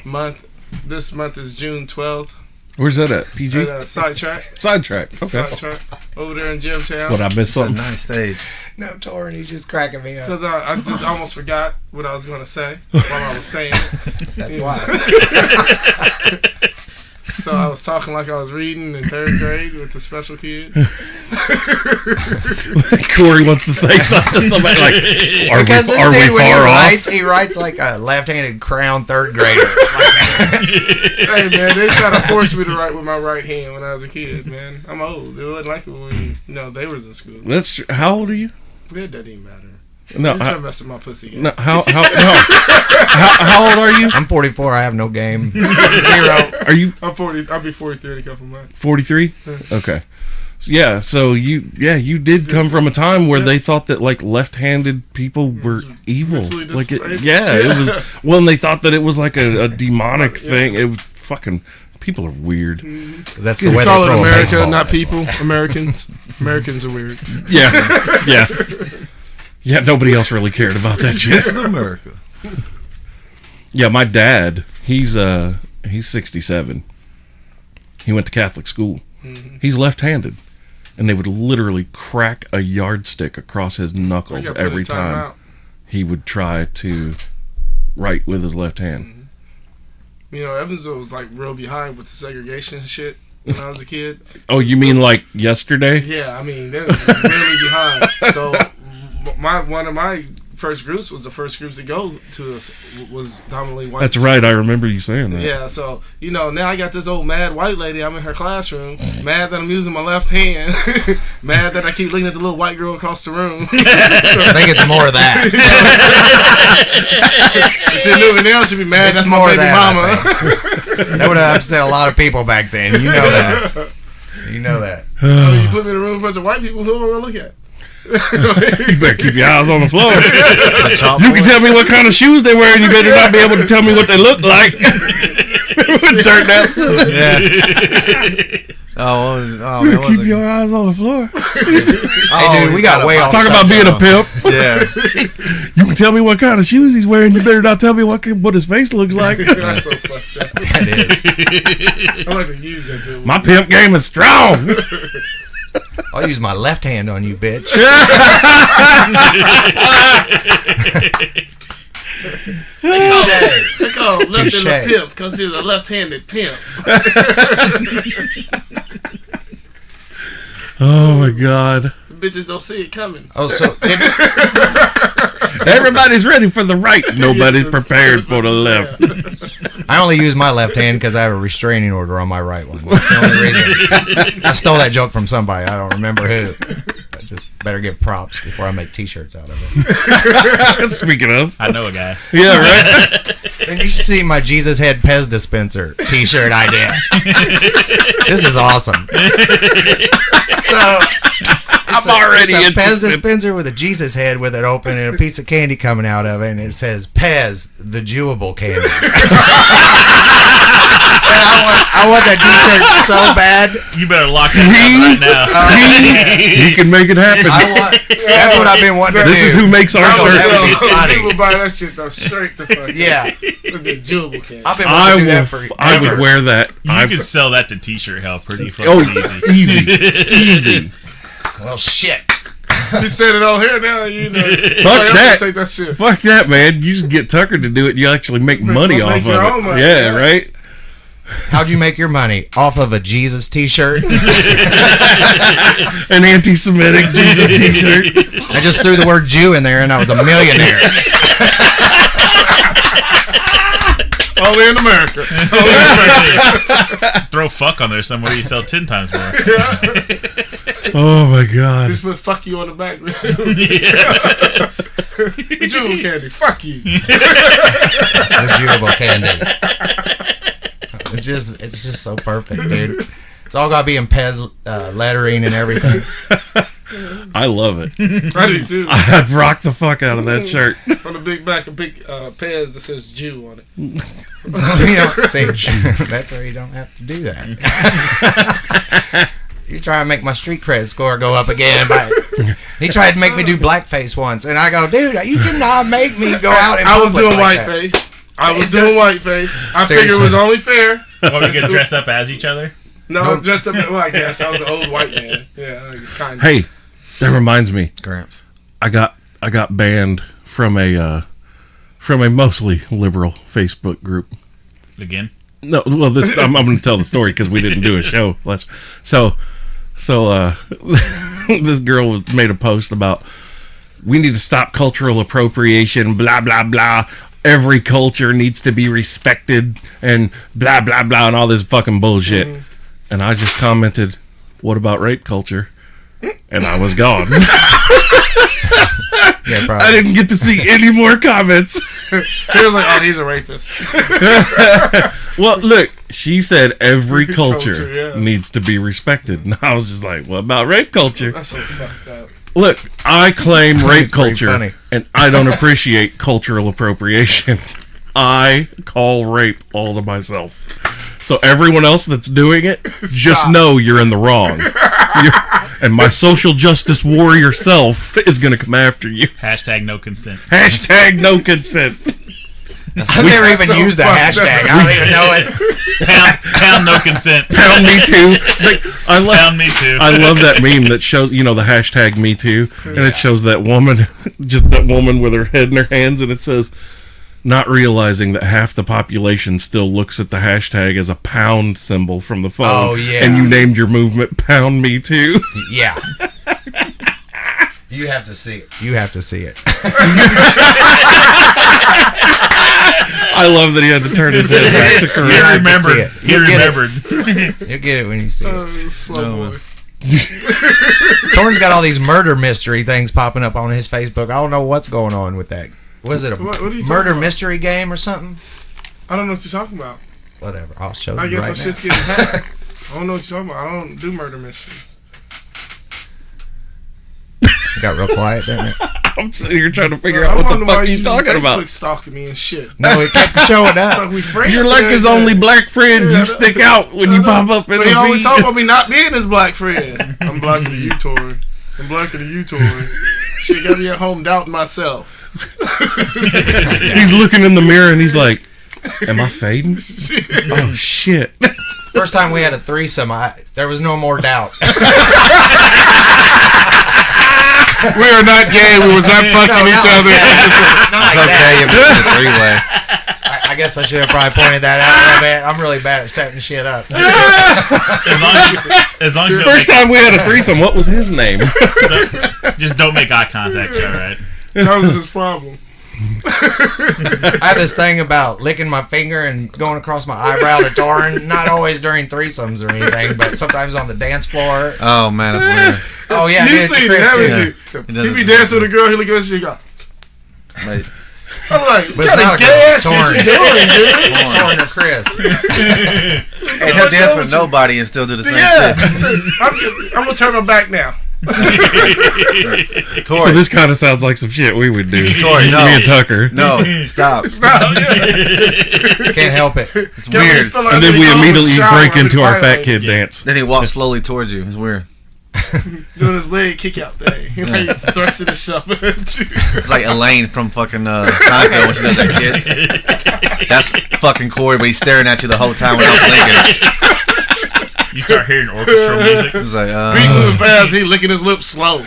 month. This month is June 12th. Where's that at? PG? Sidetrack. Sidetrack. Okay. Sidetrack. Over there in Gemtown. What, I missed It's a something? nice stage. No, Torin, he's just cracking me up. Because I just almost forgot what I was going to say while I was saying it. That's why. So I was talking like I was reading in 3rd grade with the special kids. Corey wants to say something. Somebody like, are Because this we dude, when far off? he writes like a left-handed crown 3rd grader. Hey man, they tried to force me to write with my right hand when I was a kid, man. I'm old. It wasn't like it when they was in school. That's how old are you? It doesn't even matter. No, You're trying to mess with my pussy again. no. How old are you? I'm 44. I have no game. 0. Are you I'm 40. I'll be 43 in a couple months. 43? Okay. Yeah, so you did come from a time where they thought that like left-handed people were evil. Mentally Like it disabled. was well, and they thought that it was like a demonic thing. It was fucking people are weird. That's the You way call they it throw a America, baseball, not that's people. why. Americans. Americans are weird. Yeah. Yeah, nobody else really cared about that shit. This is America. Yeah, my dad, he's 67. He went to Catholic school. He's left-handed. And they would literally crack a yardstick across his knuckles You gotta put every the time time out. he would try to write with his left hand. You know, Evansville was like real behind with the segregation and shit when I was a kid. Oh, you mean like yesterday? Yeah, I mean, they was really behind. So one of my first groups was the first groups to go to us was dominantly white. That's right. I remember you saying that. Yeah, so, now I got this old mad white lady. I'm in her classroom, mad that I'm using my left hand, mad that I keep looking at the little white girl across the room. I think it's more of that. She knew me now, she'd be mad. It's That's my more of baby that, mama. That would have upset a lot of people back then. You know that. You know that. You put me in a room with a bunch of white people, who am I going to look at? You better keep your eyes on the floor. The You can tell me what kind of shoes they wear, and you better not be able to tell me what they look like. Dirt naps. Man, Keep your eyes on the floor. Hey, dude, we got way off Talk about being a pimp. Yeah. You can tell me what kind of shoes he's wearing. You better not tell me what his face looks like. That's so fucked up. That is. I like to use that too. My pimp game is strong. I'll use my left hand on you, bitch. They call him left-handed Touche. pimp because he's a left-handed pimp. Oh my God. Bitches don't see it coming. Oh, so Everybody's ready for the right. Nobody's prepared for the left. I only use my left hand because I have a restraining order on my right one. That's the only reason. I stole that joke from somebody. I don't remember who. I just better give props before I make T-shirts out of it. Speaking of. I know a guy. Yeah, right? And you should see my Jesus Head Pez dispenser T-shirt idea. This is awesome. So I'm already it's a interested. Pez dispenser with a Jesus head with it open and a piece of candy coming out of it, and it says Pez, the Jewable candy. And I want that T-shirt so bad. You better lock that down right now. He can make it happen. That's what I've been wanting to do. This is who makes our That would shirts. be funny. People buy that shit though straight to fuck. Yeah. With the jewelable can. I've been wanting to do that for I would wear that. You could sell that to T-shirt hell pretty fucking Oh, easy. easy. Well, shit. You said it on here now, you know. Fuck that. Take that shit. Fuck that, man. You just get Tucker to do it. You actually make money off of your own it. money. Yeah, right? How'd you make your money? Off of a Jesus T-shirt? An anti-Semitic Jesus T-shirt. I just threw the word Jew in there and I was a millionaire. Only in America. Throw fuck on there somewhere, you sell 10 times more. Oh my God. Just put fuck you on the back. Yeah. The jewel candy. Fuck you. The Jewable candy. It's just so perfect, dude. It's all got to be in Pez lettering and everything. I love it. I do too. I'd rock the fuck out of that shirt. On the big back, a big Pez that says Jew on it. You know, see, that's where you don't have to do that. You try to make my street cred score go up again. He tried to make me do blackface once, and I go, dude, you cannot make me go out in I was public doing like that. whiteface. I was doing whiteface. I Seriously. figured it was only fair. Or we could dress up as each other. No, just a bit. Well, I guess I was an old white man. Yeah, kind of. Hey, that reminds me. Gramps. I got banned from a mostly liberal Facebook group. Again. No, well, I'm going to tell the story because we didn't do a show. So this girl made a post about we need to stop cultural appropriation, blah blah blah. Every culture needs to be respected, and blah blah blah, and all this fucking bullshit. And I just commented, "What about rape culture?" And I was gone. Yeah, probably. I didn't get to see any more comments. He was like, "Oh, he's a rapist." Well, look, she said every culture Culture, yeah. needs to be respected. And I was just like, what about rape culture? That's so fucked up. Look, I claim rape It's pretty culture, funny. and I don't appreciate cultural appropriation. I call rape all to myself. So everyone else that's doing it, just Stop. know you're in the wrong. And my social justice warrior self is going to come after you. Hashtag no consent. Hashtag no consent. I've never even so used the fucked hashtag. up. I don't even know it. Pound no consent. Pound me too. Like, Pound me too. I love that meme that shows, the hashtag me too. And it shows that woman, just that woman with her head in her hands, and it says, not realizing that half the population still looks at the hashtag as a pound symbol from the phone. Oh, yeah. And you named your movement Pound Me Too. Yeah. You have to see it. You have to see it. I love that he had to turn his head back to He correct. Yeah. remembered. see it. He You'll get it. remembered. You'll get it when you see it. Slow boy. Torn's got all these murder mystery things popping up on his Facebook. I don't know what's going on with that. Was it a What are you talking murder about? mystery game or something? I don't know what you're talking about. Whatever. I'll show I you guess right my shit's now. getting hacked. I don't know what you're talking about. I don't do murder mysteries. It got real quiet, didn't it? I'm sitting here trying to figure I'm out what the wondering why fuck you you're talking Facebook about. stalking me and shit. No, it kept showing Like up. we friends. You're like his only black friend. You stick out when you pop up in But he the always feed. talk about me not being his black friend. I'm blocking the Torin. I'm blocking the Torin. Shit got me at home doubting myself. He's looking in the mirror and he's like, am I fading? Oh, shit. First time we had a threesome, there was no more doubt. We are not gay. We was not fucking each other. It's okay if it's a three-way. I guess I should have probably pointed that out a little bit. I'm really bad at setting shit up. As long as you First time we had a threesome, what was his name? just don't make eye contact, all right? That was his problem. I have this thing about licking my finger and going across my eyebrow to Torin. Not always during threesomes or anything, but sometimes on the dance floor. Oh man, that's weird. Oh yeah, You dude, seen it, Chris, haven't too. you? He be dancing with a girl, he look at us, he go. Like, I'm like, But what it's kind not of a gay girl, ass shit Torin. you doing, dude? It's Torin or Chris. and he'll dance with nobody and still do the same Yeah. shit. So, I'm going to turn my back now. Tori, So this kind of sounds like some shit we would do. Tori, no. Me and Tucker. no, stop. Stop. Yeah. Can't help it. It's weird. Feel like And then when we he go in the immediately shower, break into our violate, fat kid dance. Then he walks slowly towards you. It's weird. doing his leg kick out thing. He like thrusting himself at you. It's like Elaine from fucking Seinfeld when she does that kids. That's fucking Corey, but he's staring at you the whole time without blinking. You start hearing orchestral music. It's like, Beat moving fast, he licking his lips slow.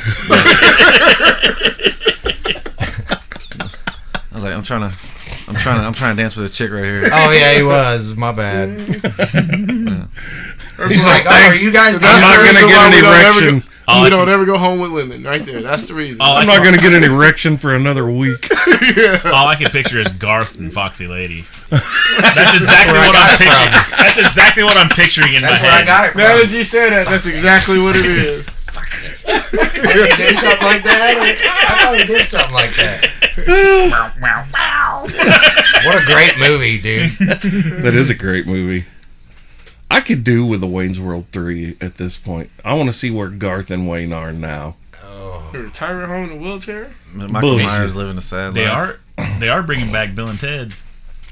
I was like, I'm trying to dance with this chick right here. Oh yeah, he was. My bad. That's He's like, why- oh, are you guys? That's I'm not the gonna reason get why an we don't ever erection. go- We don't ever go home with women, right there. That's the reason. Oh, I'm not going to get an erection for another week. All I can picture is Garth and Foxy Lady. That's exactly where I what got I'm it picturing. That's exactly what I'm picturing in That's my where I head. got it from. Now that you say that, that's exactly what it is. Did he do something like that? I thought he did something like that. What a great movie, dude. That is a great movie. I could do with a Wayne's World 3 at this point. I want to see where Garth and Wayne are now. You're retired home in a wheelchair? Michael Bullshit. Myers living a sad life. They are bringing back Bill and Ted's.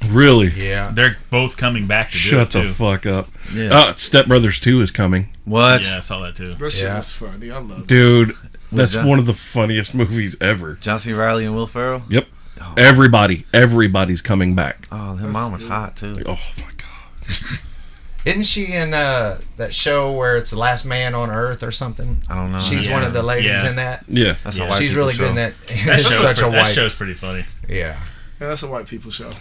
Really? Yeah. They're both coming back to Shut do the it too. fuck up. Yeah. Step Brothers 2 is coming. What? Yeah, I saw that too. That shit Yeah. was funny. I love it. Dude, that's that? one of the funniest movies ever. John C. Reilly and Will Ferrell? Yep. Everybody's coming back. Oh, his mom was hot too. Oh my god. Isn't she in that show where it's the last man on Earth or something? I don't know. She's one of the ladies Yeah. in that. Yeah. That's Yeah. a white She's people really show. good in that. That It's show's such a that white. show's pretty funny. Yeah. Yeah, that's a white people show.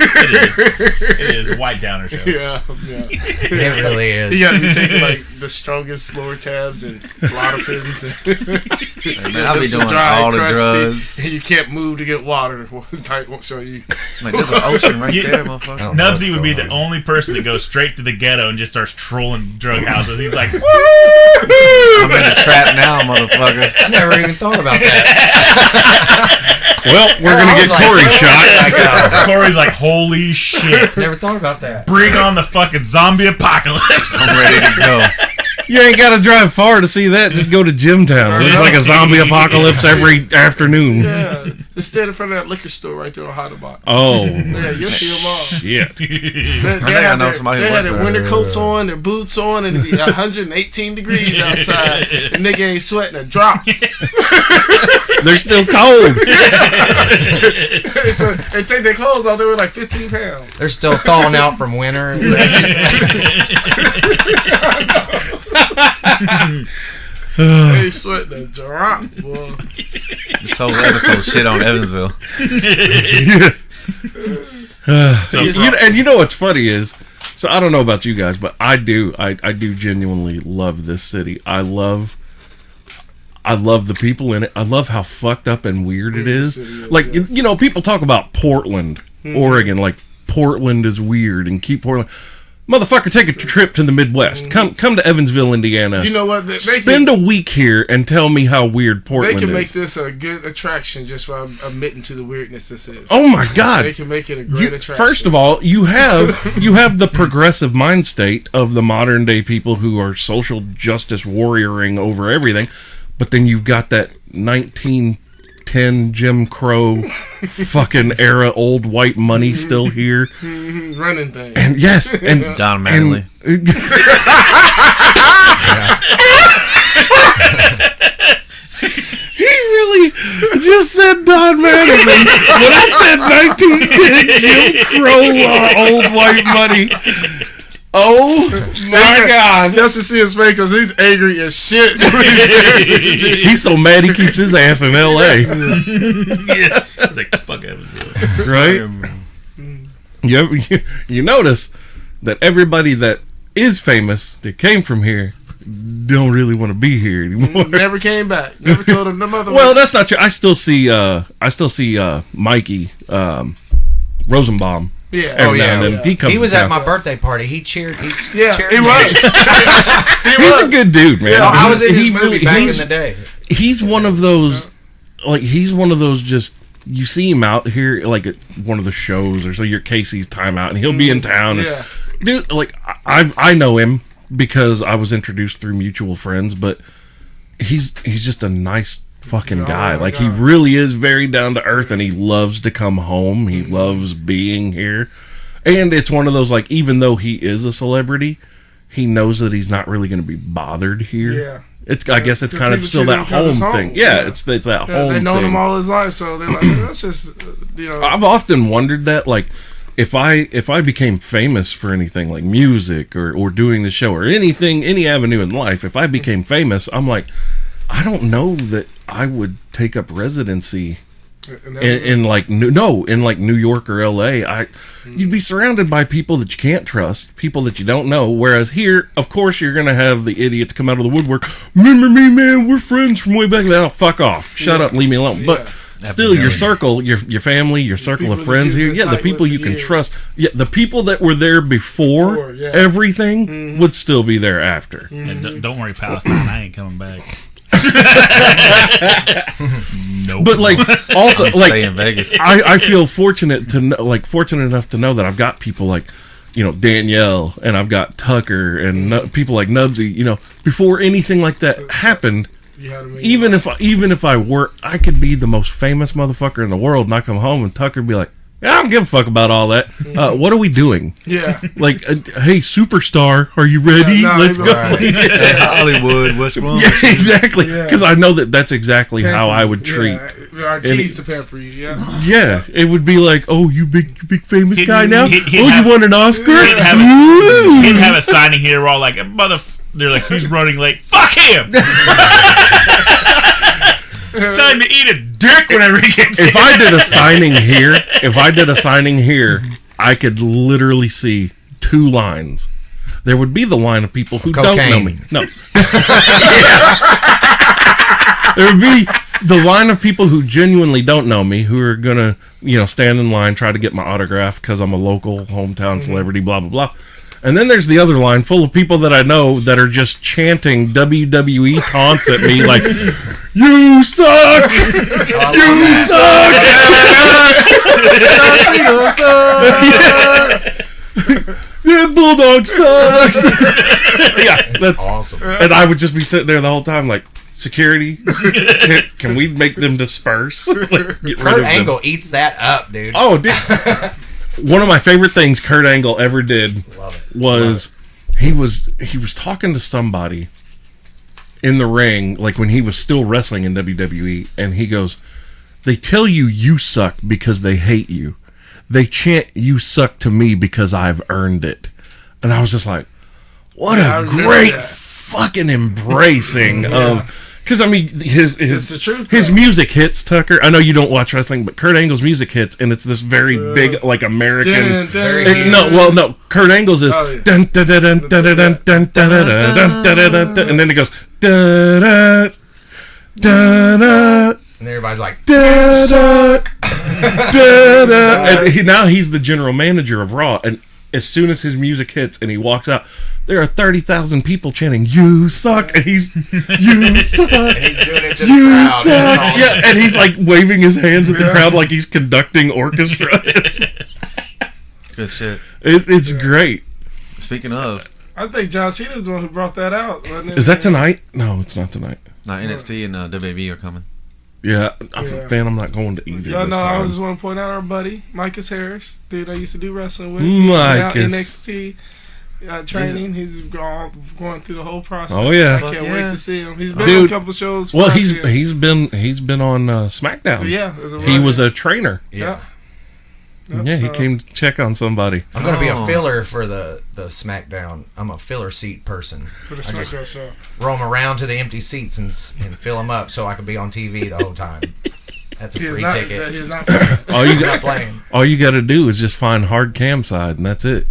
It is a white downer show. Yeah. It really is. You gotta be taking like the strongest lower tabs and Klonopins and Man, I'll be doing all the drugs. And you can't move to get water. Tight won't show you. Like, there's an ocean right You- there, motherfucker. I don't know what's Nubsie would be the going on. only person that goes straight to the ghetto and just starts trolling drug houses. He's like, I'm in a trap now, motherfuckers. I never even thought about that. Well, we're I gonna was get like, Corey where shot. did I go? Corey's like, holy shit. Never thought about that. Bring on the fucking zombie apocalypse. I'm ready to go. You ain't got to drive far to see that. Just go to Gymtown. There's like a zombie apocalypse every afternoon. Yeah. Just stand in front of that liquor store right there on Hadabot. Oh, Yeah, you'll see them all. shit. They think I know somebody who They had works their there. winter coats on, their boots on, and it'd be 118 degrees outside. And nigga ain't sweating a drop. They're still cold. So they take their clothes off, they were like 15 pounds. They're still thawing out from winter. They ain't sweating a drop, boy. This whole episode shit on Evansville. So And you know what's funny is, so I don't know about you guys, but I do genuinely love this city. I love the people in it. I love how fucked up and weird it is. city is, Like, yes. you know, people talk about Portland, Oregon, like Portland is weird and keep Portland. Motherfucker, take a trip to the Midwest. Come to Evansville, Indiana. You know what? They Spend a week here and tell me how weird Portland can is. make this a good attraction just by admitting to the weirdness this is. Oh my God! They can make it a great attraction. First of all, you have the progressive mind state of the modern day people who are social justice warrioring over everything, but then you've got that 1910 Jim Crow fucking era old white money still here, running thing. and yes, and Don Manley. He really just said Don Manley. When I said 1910 Jim Crow old white money, Oh my God! Just to see his face because he's angry as shit. He's so mad he keeps his ass in L.A. Yeah. Like, fuck Evansville. Right? You notice that everybody that is famous that came from here don't really want to be here anymore. Never came back. Never told him no mother. Well, that's not true. I still see Mikey Rosenbaum. Yeah. Every now and then. He was to at town. my birthday party. He cheered. He was. He's a good dude, man. I was in his He movie back in the day. He's one of those, just, you see him out here, like at one of the shows, or so you're Casey's Time Out, and he'll be in town. Yeah. And, dude, like, I know him because I was introduced through mutual friends, but he's just a nice fucking guy. Like, he really is very down to earth, and he loves to come home. He loves being here. And it's one of those, like, even though he is a celebrity, he knows that he's not really going to be bothered here. Yeah. I guess it's kind of still that home thing. Yeah, it's that home thing. They've known him all his life, so they're like, that's just, I've often wondered that, like, if I became famous for anything like music or doing the show or anything, any avenue in life, if I became famous, I'm like, I don't know that I would take up residency in New York or LA. You'd be surrounded by people that you can't trust, people that you don't know. Whereas here, of course, you're gonna have the idiots come out of the woodwork. Remember me, man? We're friends from way back then. Oh, fuck off! Shut up, leave me alone. But still, your circle, your family, your circle of friends here, the people you can trust, the people that were there before everything would still be there after. And don't worry, Palestine, I ain't coming back. Nope. But like, also, like, stay in Vegas. I feel fortunate enough to know that I've got people like, Danielle, and I've got Tucker, and people like Knubsie. Before anything like that happened, even if I were, I could be the most famous motherfucker in the world, and I come home and Tucker would be like, I don't give a fuck about all that. What are we doing? Yeah. Like, hey, superstar, are you ready? Let's go. Right. Hey, Hollywood, what's wrong? Yeah, exactly. Because I know that's exactly how I would treat. Our cheese to pamper you, Yeah, it would be like, oh, you big famous guy now? He'd You won an Oscar? He'd have a signing here where all like, they're like, who's running late? Fuck him! Time to eat a dick whenever he gets If I did a signing here, I could literally see two lines. There would be the line of people who don't know me. No. Yes. There would be the line of people who genuinely don't know me, who are gonna, stand in line, try to get my autograph because I'm a local hometown celebrity, blah blah blah. And then there's the other line full of people that I know that are just chanting WWE taunts at me like, you suck! You suck! Yeah, Bulldog sucks! Yeah, that's awesome. And I would just be sitting there the whole time like, security, can we make them disperse? Like, get rid Kurt of Angle them. eats that up, dude. Oh, dude. One of my favorite things Kurt Angle ever did was he was talking to somebody in the ring, like when he was still wrestling in WWE, and he goes, they tell you suck because they hate you. They chant you suck to me because I've earned it. And I was just like, what a great fucking embracing of... Because, I mean, his music hits, Tucker. I know you don't watch wrestling, but Kurt Angle's music hits, and it's this very big, like, American... No, Kurt Angle's is... Dun, dun, dun, dun, dun, dun, dun, dun, dun, dun, dun, dun, and then it goes... Dun, dun, dun, dun, and everybody's like, suck! And now he's the general manager of Raw, and as soon as his music hits and he walks out, there are 30,000 people chanting, you suck, and he's, you suck, and he's doing it to you the crowd. suck. Awesome. Yeah, and he's like waving his hands at the crowd like he's conducting orchestra. Good shit. It's great. Speaking of, I think John Cena's the one who brought that out. Wasn't it? Is that tonight? No, it's not tonight. NXT and WWE are coming. Yeah, I'm not going to either. No, this I time. just want to point out our buddy, Micus Harris, dude I used to do wrestling with. Micus. NXT training. He's going through the whole process. Oh yeah, I can't wait to see him. He's been Dude, on a couple shows. Well, he's been on SmackDown. Yeah, He was a trainer. Yeah. Yeah, he came to check on somebody. I'm gonna be a filler for the SmackDown. I'm a filler seat person. For the I just SmackDown show. roam around to the empty seats and fill them up so I can be on TV the whole time. That's a free ticket. He's not All you Not playing. all you got to do is just find hard cam side, and that's it.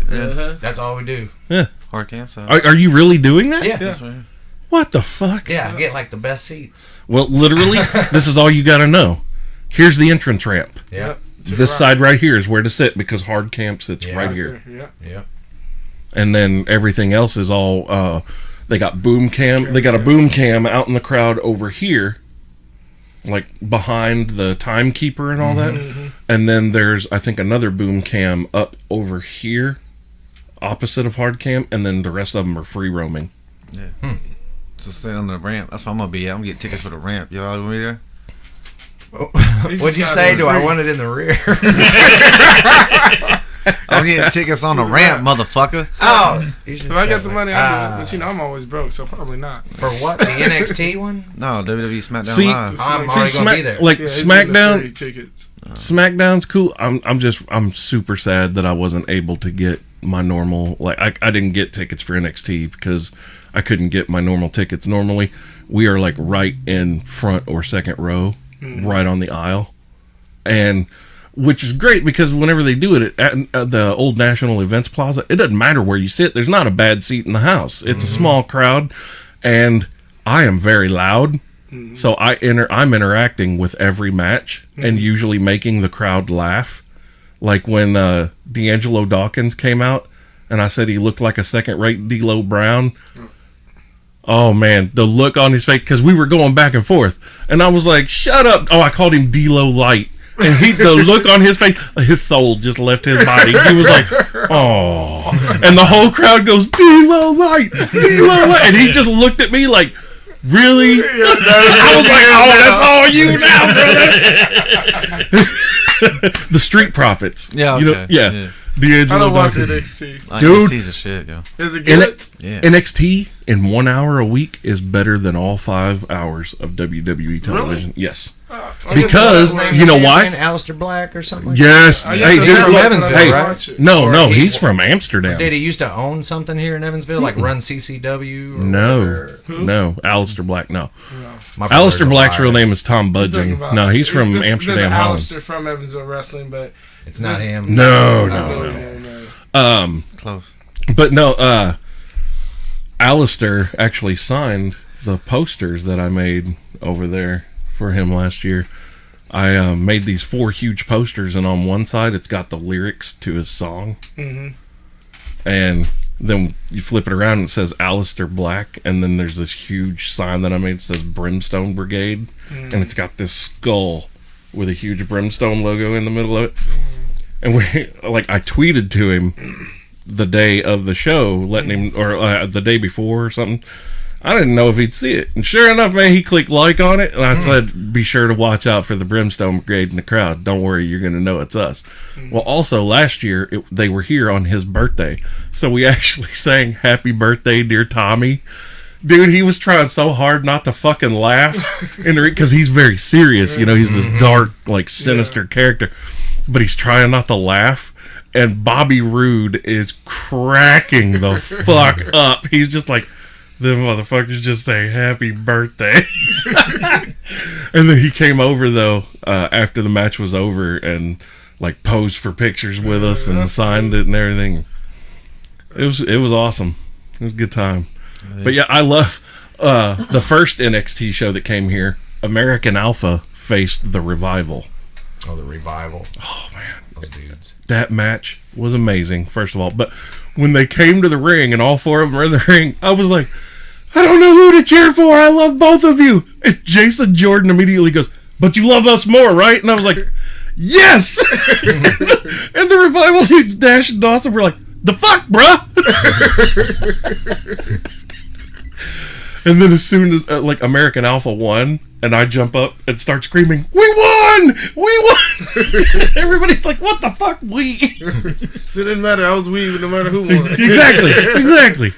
That's all we do. Hard campsite. Are you really doing that? Yeah. That's right. What the fuck? Yeah, I get like the best seats. Well, literally, this is all you got to know. Here's the entrance ramp. Yeah. This side right here is where to sit because hard camp sits right here. Yeah. And then everything else is all they got boom cam. They got a boom cam out in the crowd over here, like behind the timekeeper and all that. And then there's, I think, another boom cam up over here, opposite of hard cam, and then the rest of them are free roaming. Yeah. So sit on the ramp. That's what I'm gonna be at. I'm gonna get tickets for the ramp. Y'all gonna be there? What'd you say? Do I want it in the rear? I'm getting tickets on the ramp, motherfucker. Oh, If I got the money, I'll do it. But you know, I'm always broke, so probably not. for what? The NXT one? No, WWE SmackDown See, Live. I'm already gonna be there. Like He's in the SmackDown, free tickets. SmackDown's cool. I'm super sad that I wasn't able to get my normal, like I didn't get tickets for NXT because I couldn't get my normal tickets. Normally, we are like right in front or second row, right on the aisle, and which is great because whenever they do it at the old National Events Plaza, it doesn't matter where you sit. There's not a bad seat in the house. It's a small crowd, and I am very loud. So I'm interacting with every match and usually making the crowd laugh. Like when D'Angelo Dawkins came out and I said he looked like a second-rate D'Lo Brown. Oh, man, the look on his face, because we were going back and forth. And I was like, shut up. Oh, I called him D'Lo Light. And the look on his face, his soul just left his body. He was like, oh. And the whole crowd goes, D'Lo Light, D'Lo Light. And he just looked at me like, really? I was like, oh, that's all you now, brother. The Street Profits. Yeah, You know, okay. yeah. I D'Angelo don't watch Dawkins. NXT. Dude. NXT's a shit, yo. Is it good? Yeah. NXT in 1 hour a week is better than all 5 hours of WWE television. Yes. Because, you know why? Alistair Black or something like Yes. I Hey, used to dude, from look, Evansville, but I don't right? watch it. no, he- he's from Amsterdam. that? Did he used to own something here in Evansville, like run CCW? Or No, whatever? no, Alistair Black, no. My brother's Alistair a Black's liar. real name is Tom Talking Budging. about- No, he's from there's Amsterdam, an Holland. Alistair from Evansville Wrestling, but It's not him. No. Close. But no, Alistair actually signed the posters that I made over there for him last year. I made these 4 huge posters, and on one side it's got the lyrics to his song. And then you flip it around and it says Alistair Black, and then there's this huge sign that I made that says Brimstone Brigade, and it's got this skull with a huge brimstone logo in the middle of it. And I tweeted to him the day of the show, letting him, or the day before or something. I didn't know if he'd see it, and sure enough, man, he clicked like on it, and I said, "Be sure to watch out for the Brimstone Brigade in the crowd. Don't worry, you're going to know it's us." Well, also last year they were here on his birthday, so we actually sang "Happy Birthday, Dear Tommy." Dude, he was trying so hard not to fucking laugh, because he's very serious. You know, he's this dark, like sinister character, but he's trying not to laugh. And Bobby Roode is cracking the fuck up. He's just like, them motherfuckers just say happy birthday. And then he came over though after the match was over and like posed for pictures with us and signed it and everything. It was awesome. It was a good time. But yeah, I love the first NXT show that came here. American Alpha faced the Revival. Oh, the Revival. Oh man, Those dudes. that match was amazing, first of all. But when they came to the ring and all 4 of them were in the ring, I was like, I don't know who to cheer for. I love both of you. And Jason Jordan immediately goes, but you love us more, right? And I was like, yes! And the Revival dudes, Dash and Dawson, were like, the fuck, bruh? And then as soon as American Alpha won, and I jump up and start screaming, "We won! We won!" Everybody's like, "What the fuck, we?" So it didn't matter. I was weaving no matter who won. Exactly.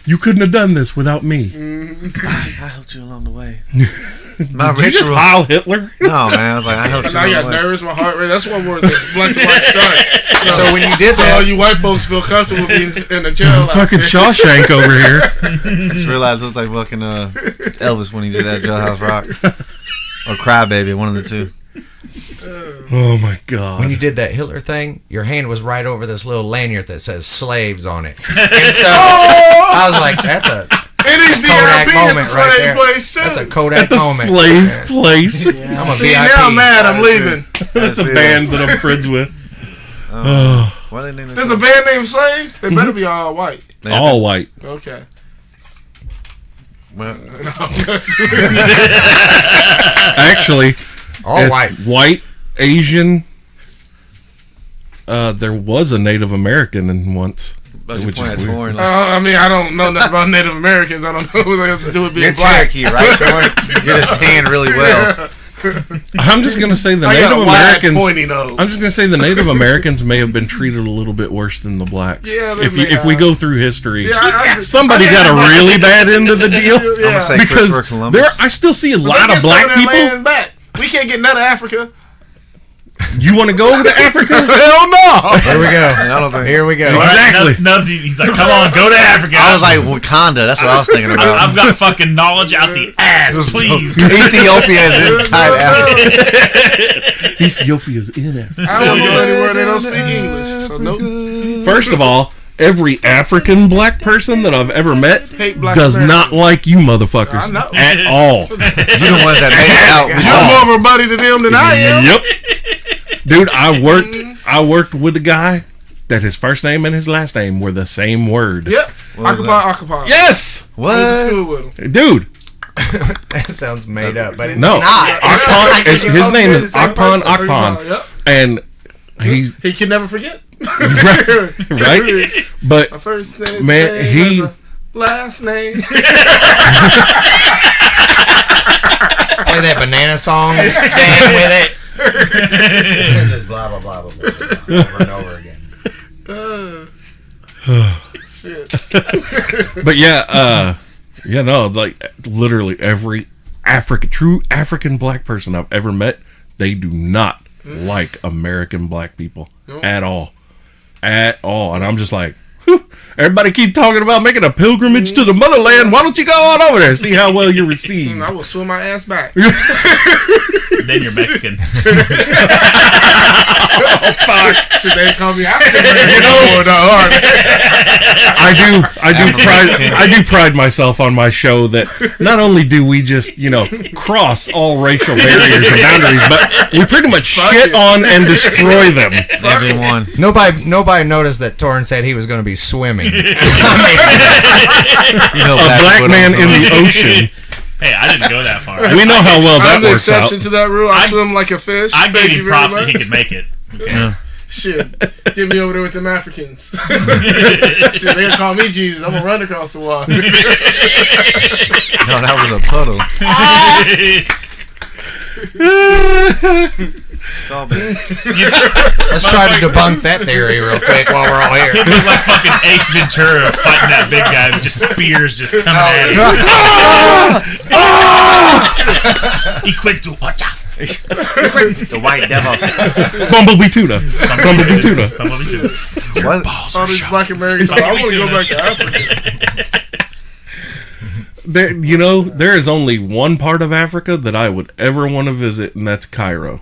You couldn't have done this without me. I helped you along the way. My Did you just ritual. Heil Hitler? No, man. I was like, I hope And she I don't got like- nervous, my heart rate. That's one word that black and white start. So when you did So all that, you white folks feel comfortable being in the jail. Fucking Shawshank over here. I just realized it was like fucking Elvis when he did that Jailhouse Rock. Or Crybaby, one of the two. Oh my god. when you did that Hitler thing, your hand was right over this little lanyard that says slaves on it. And so I was like, that's a It is Kodak VIP moment at the right slave there. place too. That's a Kodak At the moment. slave place. I'm a See, VIP. now I'm mad. I'm leaving. That's a band that I'm friends with. Why they name it? There's a band named Slaves. They better be all white. All white. Okay. Well, No, that's- Actually, All it's white. white, Asian. There was a Native American in once. but you Which point is at weird. Torin. Like, I mean, I don't know nothing about Native Americans. I don't know what they have to do with being you're black. Cherokee, right, Torin? You're just tan really well. I'm just gonna say the I got Native a wide, Americans. pointy nose. I'm just gonna say the Native Americans may have been treated a little bit worse than the blacks. Yeah, they if may if we have. go through history, Yeah, I somebody got a really bad end of the deal. I'm gonna say Because Christopher Columbus. there, I still see a lot of black people. Back. We can't get none of Africa. You want to go to Africa? Hell no. Here we go. I don't think. Here we go. All right, Exactly. Nubsie, he's like, come on, go to Africa. I was like Wakanda. That's what I was thinking about. I've got fucking knowledge out the ass, please. Ethiopia is inside out. Ethiopia's in Africa. I don't go anywhere they don't speak English. So nope. First of all, every African black person that I've ever met Hate black does Americans. not like you motherfuckers I know. at all. You're the ones that made it out. You're more of a buddy to them than I am. Yep. Dude, I worked with a guy that his first name and his last name were the same word. Yep. was Occupy. Yes, I went to What? school with them. dude. That sounds made up, but it's No, not. Akpan, his name is Same Akpan person. Akpan, Yep. and he's He can never forget. right. But My first name. Man, Man, he- last name. Play that banana song. Dance with it. This is blah blah blah blah blah blah over and over again. Shit. But yeah, no, like literally every true African black person I've ever met, they do not like American black people at all, and I'm just like, whew, everybody keep talking about making a pilgrimage to the motherland. Why don't you go on over there, see how well you're received? I will swim my ass back. Then you're Mexican. Oh fuck! Should they call me African? You know, I do pride myself on my show that not only do we just cross all racial barriers and boundaries, but we pretty much shit on and destroy them. Everyone. Nobody noticed that Torin said he was going to be swimming. You know, A black man in the ocean. Hey, I didn't go that far. We know how well I'm that the works out. exception to that rule. I swim like a fish. I Thank gave you him very props that much. he could make it. Okay. Shit, get me over there with them Africans. Shit, they gonna call me Jesus. I'm gonna run across the water. No, that was a puddle. Let's try to debunk that theory real quick while we're all here. He looked like fucking Ace Ventura fighting that big guy with just spears just coming at him. He quick to watch out. The white devil. Bumblebee tuna. Bumblebee tuna. What? All these black Americans. I want to go back to Africa. There is only one part of Africa that I would ever want to visit, and that's Cairo.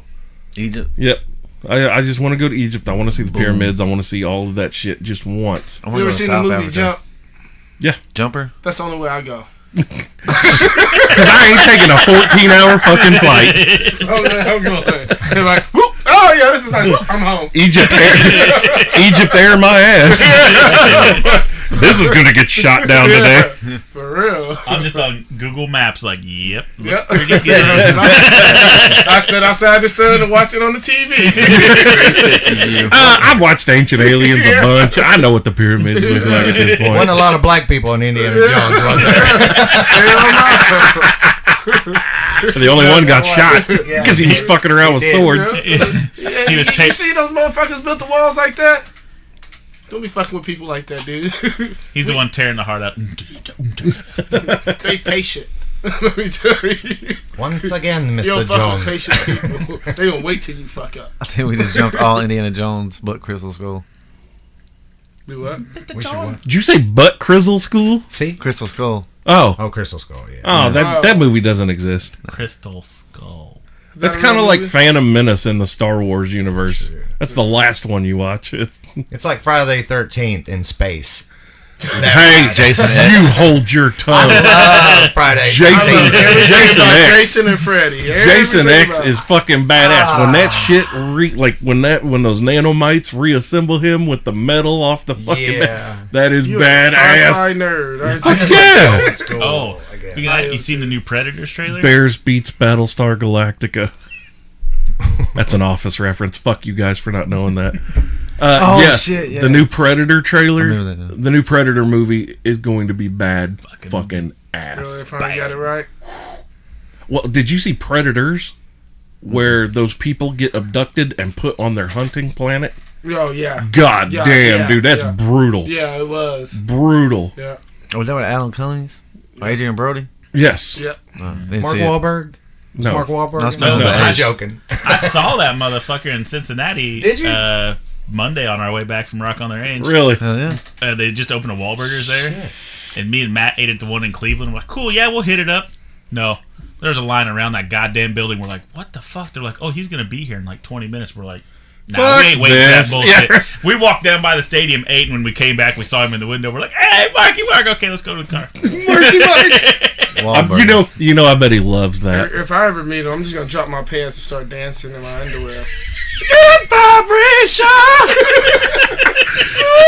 Egypt. Yep. I just want to go to Egypt. I want to see the pyramids. I want to see all of that shit just once. I You want to ever go to seen the South movie Africa. Jump? Jumper? That's the only way I go. Because I ain't taking a 14-hour fucking flight. Oh, man, I'm going. They're like, whoop. Oh, yeah, this is like, whoop, I'm home. Egypt air my ass. This is going to get shot down today. For real. I'm just on Google Maps like, yep, looks Yep. pretty good. I sat outside the sun and watch it on the TV. I've watched Ancient Aliens a bunch. I know what the pyramids look like at this point. Wasn't a lot of black people in Indiana Jones, was there? The only one got shot because he was fucking around with swords. Yeah, He was you taped. see those motherfuckers built the walls like that? Don't be fucking with people like that, dude. He's the one tearing the heart out. They patient. Let me tell you. Once again, You don't Mr. fuck Jones. with patient people. They gonna wait till you fuck up. I think we just jumped all Indiana Jones but Crystal Skull. Do what? We should watch. Did you say Butt Crizzle School? See? Crystal Skull. Oh. Oh, Crystal Skull, yeah. Oh, that movie doesn't exist. Crystal Skull. That's Is that kind of a like movie? Phantom Menace in the Star Wars universe. That's the last one you watch. It's like Friday the 13th in space. Hey, Jason you X. hold your tongue. Friday. Jason, Everything Jason about X. Jason and Freddy. Jason Everything X about- is fucking badass. When that shit when those nanomites reassemble him with the metal off the fucking Yeah. that is You a badass. sci-fi nerd. aren't you? I just Yeah. like old school, Oh, I guess. you seen the new Predators trailer? Bears beats Battlestar Galactica. That's an Office reference. Fuck you guys for not knowing that. Yes, shit, yeah. the new Predator trailer, I remember that now. the new Predator movie is going to be bad fucking Really, ass. if I got it right. Well, did you see Predators, where those people get abducted and put on their hunting planet? Oh yeah. God Yeah, damn, yeah, dude, that's yeah. brutal. Yeah, it was. Brutal. Yeah. Oh, was that with Alan Cummings? Or Adrian Brody? Yes. Yeah. Didn't Mark see it. Wahlberg? No. Mark Wahlberg? That's No, No, but I'm I, joking. I saw that motherfucker in Cincinnati. Did you? Monday on our way back from Rock on the Range. Really? Hell yeah. They just opened a Wahlburgers there, and me and Matt ate at the one in Cleveland. We're like, cool, yeah, we'll hit it up. No, there's a line around that goddamn building. We're like, what the fuck? They're like, oh, he's gonna be here in like 20 minutes. We're like, nah, Fuck we ain't waiting this. for that bullshit. Yeah. We walked down by the stadium, ate, and when we came back, we saw him in the window. We're like, hey, Marky Mark, okay, let's go to the car. Marky Mark. Wahlberg. You know, I bet he loves that. If I ever meet him, I'm just gonna drop my pants and start dancing in my underwear. Good vibration,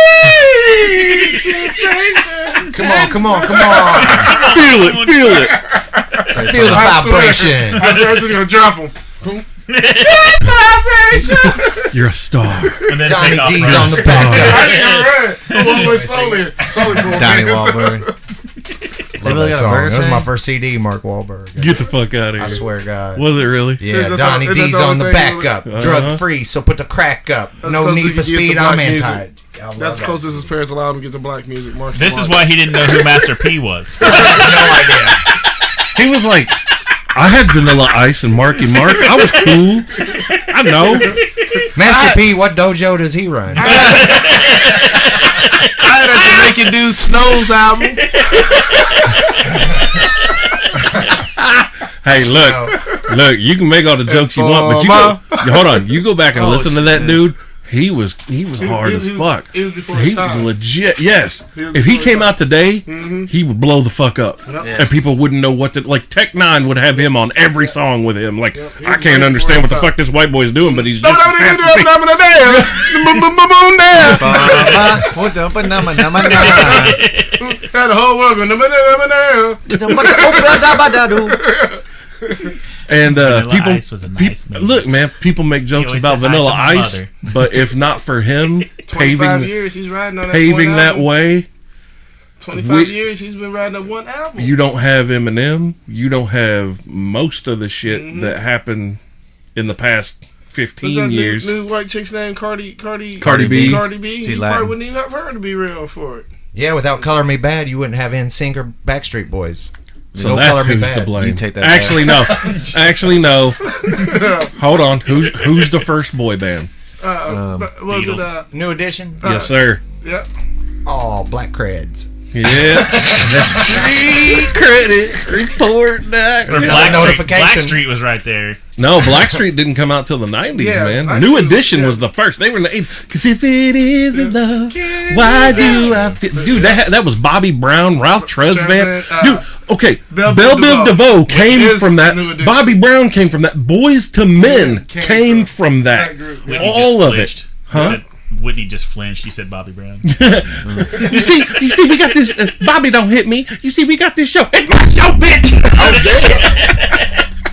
sweet sensation. Come on. Feel it, feel it. Feel the I swear. vibration. I swear, I'm just gonna drop him. Good vibration. You're a star. And then Donnie take off D's running. on the back. I didn't even run. I went slowly pull Donnie pants. Wahlberg. Love really that got a song. burger That was chain? my first CD, Mark Wahlberg. Get the fuck out of here. I swear to God. Was it really? Yeah, That's Donnie all- D's that's all on the thing back you- up. Uh-huh. Drug free, so put the crack up. That's No close need as for you get to speed, black I'm music. anti. I love That's that. closest his parents allowed him to get the black music. Marky This is Mark. why he didn't know who Master P was. No idea. He was like, I had Vanilla Ice and Marky Mark. I was cool. I know. Master P, what dojo does he run? I had that Jamaican dude Snow's album. Hey, look, you can make all the jokes you want, but hold on, you go back and listen to that dude. He was hard as fuck. He was before He his was time. legit. Yes, was if he before came his out today, he would blow the fuck up, and people wouldn't know what to like. Tech Nine would have him on every song with him. Like, he I was can't great understand what before the his fuck this white boy's doing, but he's No, just. no, no, no, no, no, the whole world going. And Vanilla people, Ice was a nice movie. look, man, people make jokes always about said hi Vanilla to my Ice, mother. but if not for him 25 paving years he's riding on that paving one that album. way, 25 years he's been riding on one album. you don't have Eminem. You don't have most of the shit that happened in the past What's 15 that years. new white chick's name? Cardi B. Cardi B. She's He Latin. probably wouldn't even have her to be real for it. Yeah, without Color Me Bad, you wouldn't have NSYNC or Backstreet Boys. So No that's Color Me who's Bad. to blame. You take that Actually, no. Actually, no. Hold on. Who's the first boy band? But was it? Beatles. New Edition? Yes, sir. Yeah. Oh, Black Creds. Yeah. That's street credit report back. Notification. Blackstreet was right there. No, Blackstreet didn't come out till the 90s, Yeah, man. Blackstreet New was- Edition yeah. was the first. They were in the 80s. Because if it isn't love, why do I feel... Dude, that was Bobby Brown, Ralph Tresvant. Dude, okay, Belle Belle Biv Biv DeVoe came is from that. New Edition. Bobby Brown came from that. Boys to Men Yeah, came from that. that group. Whitney All just of it. flinched. Huh? He said- Whitney just flinched. He said Bobby Brown. You see, we got this. Bobby, don't hit me. You see, we got this show. It's my show, bitch.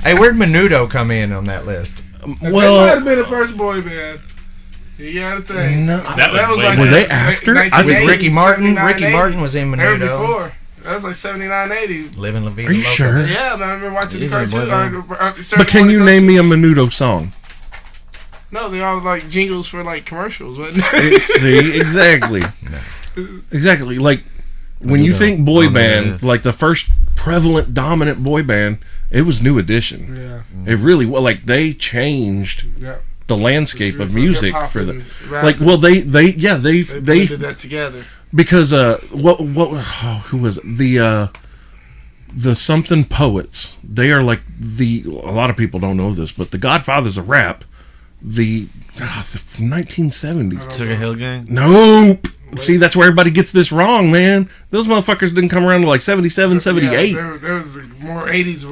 Hey, where'd Menudo come in on that list? They might Well, have been the first boy band. You gotta think. no, That was way Were they like after? 1980, With Ricky Martin? 79, Ricky 80. Martin was in They were Menudo. before. That was like 79, 80. Living La Vida Are you Loca. sure? Yeah, man, I've been watching the These are boy cartoon. But can you name me a Menudo song? No, they all like jingles for like commercials, wasn't it? See, exactly. Exactly. Like when you think boy Oh, no, band, yeah. like the first prevalent dominant boy band It was New Edition. Yeah. It really well, like they changed Yeah. the landscape of For music hip-hop for the and rap like. and- Well, they They blended that together. because who was it? The something poets. They are like a lot of people don't know this, but the godfathers of rap. The 1970s. Sugar Hill Gang. Nope. See, that's where everybody gets this wrong, man. Those motherfuckers didn't come around to like 77, 78. Yeah, there was more 80s.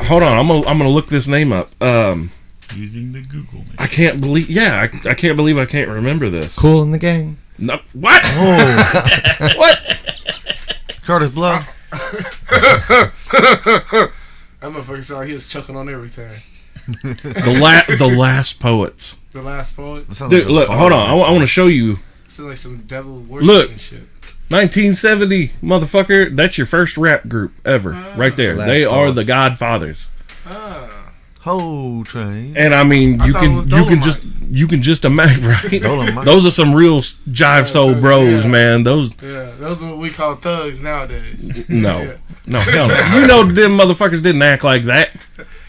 Hold on, I'm gonna look this name up. Using the Google. Man. I can't believe. Yeah, I can't believe I can't remember this. Cool in the Gang. No, what? Oh, What? Curtis Blow. That motherfucker saw he was choking on everything. The last poets. The last poet. That sounds Dude, like a look, bar. hold on. I want to show you. This is like some devil worship Look. and shit. 1970, motherfucker. That's your first rap group ever, right there. Last They are poet. the Godfathers. Whole Train. And I mean, I thought it was you can just imagine, right? Dolomite. Those are some real jive soul bros, yeah. man. Those Yeah, those are what we call thugs nowadays. no, Yeah. no, hell no. You know, them motherfuckers didn't act like that.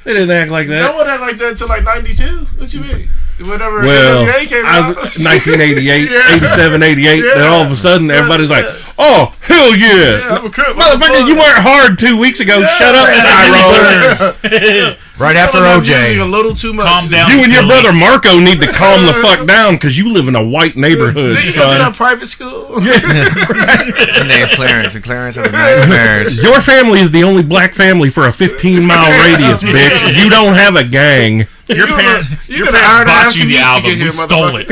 They didn't act like No that. one had like that until like 92. What you mean? Whenever Well, NWA came out. 1988, Yeah. 87, 88. Then all of a sudden, everybody's like, "Oh, hell yeah, Yeah, I'm a crip, motherfucker! You weren't hard 2 weeks ago. Shut up, Tyrone. Right after Music a OJ. little too much. Calm down. You and your Billy. brother Marco need to calm the fuck down because you live in a white neighborhood, Nigga, you go to son. that private school. His name Clarence, and Clarence has a nice marriage. Your family is the only black family for a 15-mile radius, bitch. You don't have a gang. Your parents You gonna iron bought ass you the to album. get here, We stole it.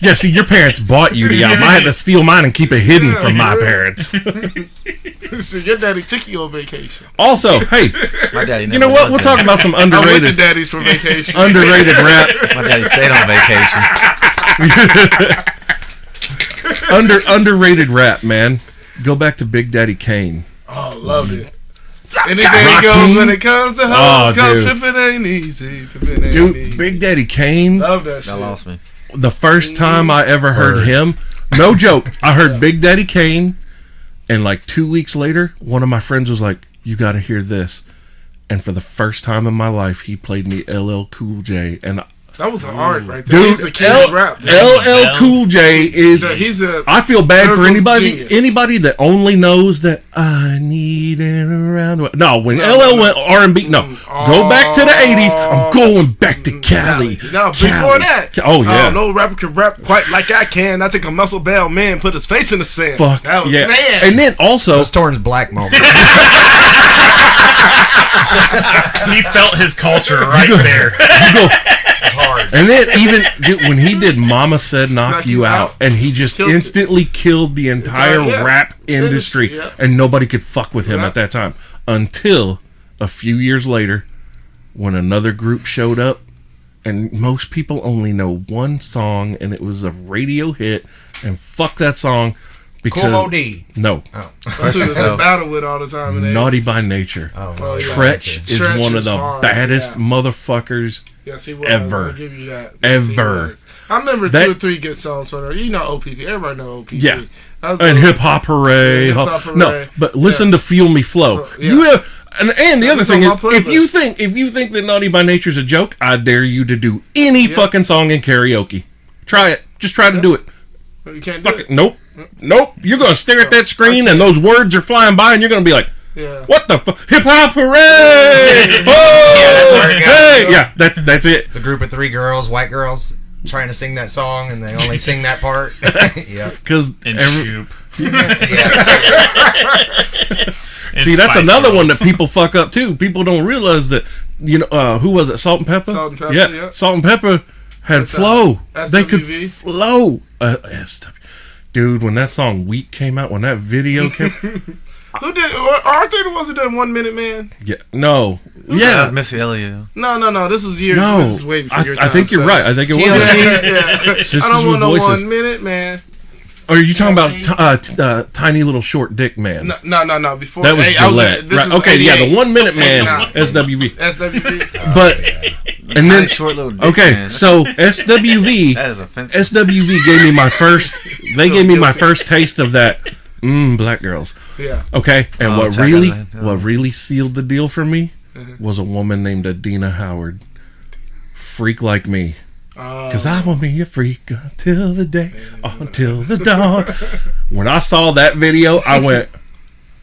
Yeah, see, your parents bought you the album. I had to steal mine and keep it hidden from my parents. So your daddy took you on vacation. Also, hey, My daddy never you know what? was We'll there. talk about some I went to underrated daddy's for vacation. underrated rap. My daddy stayed on vacation. Underrated rap, man. Go back to Big Daddy Kane. Oh, loved it. Anything Rocky. goes when it comes to hoes, cause dude. pimpin' ain't easy. Pimpin' ain't Dude, easy. Big Daddy Kane, Love that That shit. lost me. the first time I ever heard him, no joke, I heard Big Daddy Kane, and like 2 weeks later, one of my friends was like, "You gotta hear this." And for the first time in my life, he played me LL Cool J. And That was an art right there. dude, He's the king of rap. LL Cool J is. Yeah, he's a. I feel bad for lyrical anybody genius. that only knows that I need it around. No, when LL went R&B, no, go back to the '80s. I'm going back to Cali. No, before Cali. that. Oh yeah. No rapper can rap quite like I can. I think a muscle bound man put his face in the sand. Fuck That was yeah. man. And then also, Those Torin's black moment. He felt his culture right there. It's hard. and then even dude, when he did "Mama Said Knock You Out," and he just Kills it. instantly killed the entire yeah. rap industry, Yeah. and nobody could fuck with him Yeah. at that time until a few years later, when another group showed up. And most people only know one song, and it was a radio hit. And fuck that song, because Cool OD. no, That's who he was in battle with all the time. In the Naughty 80s. by Nature. Oh, Oh, yeah. Tretch is Stretch one of is the hard, baddest yeah. motherfuckers. Yes, he was. Ever. I'll give you that. Yes, he Ever. was. I remember That- 2 or 3 good songs for her. You know OPP. Everybody know OPP. Yeah. That was And the- Hip Hop Hooray. Yeah, Hip Hop Hooray. No, but listen to Feel Me Flow. Yeah. You have, and the other That's thing on is, my if you playlist. think that Naughty by Nature is a joke, I dare you to do any fucking song in karaoke. Try it. Just try to do it. You can't do Fuck it. it. Nope. You're gonna stare at that screen, and those words are flying by, and you're gonna be like, Yeah. "What the fuck? Hip Hop Hooray! Oh, Yeah, that's where it goes. hey, yeah, that's it." It's a group of 3 girls, white girls, trying to sing that song, and they only sing that part. Yeah. Because And shoot. Yeah. see, that's another one that people fuck up too. People don't realize that, who was it? Salt and Pepper. Salt and Pepper, Yeah, yeah. Salt and Pepper had flow. They could SWV. flow. SW. Dude, when that song "Weak" came out, when that video came, Who did? Aren't they the ones who did 1 Minute Man? yeah, no, That's yeah, Missy Elliott. No. This was years. no. This is way before your time. I think you're son. right. I think it was. Yeah. Sisters I don't want with no voices. 1 Minute Man. Or are you talking about Tiny Little Short Dick Man? No. Before That was Hey, I Gillette. this Right. is Okay, yeah, 88. the 1 Minute Man, 89. SWV. SWV. But and then Short little dick okay, man. so SWV. That is offensive. SWV gave me my first. They gave me my first taste of that black girls. Yeah. Okay, and Oh, what check really, out that. what really sealed the deal for me was a woman named Adina Howard. Freak like me. Cause I will be a freak until the day, until the dawn. When I saw that video, I went,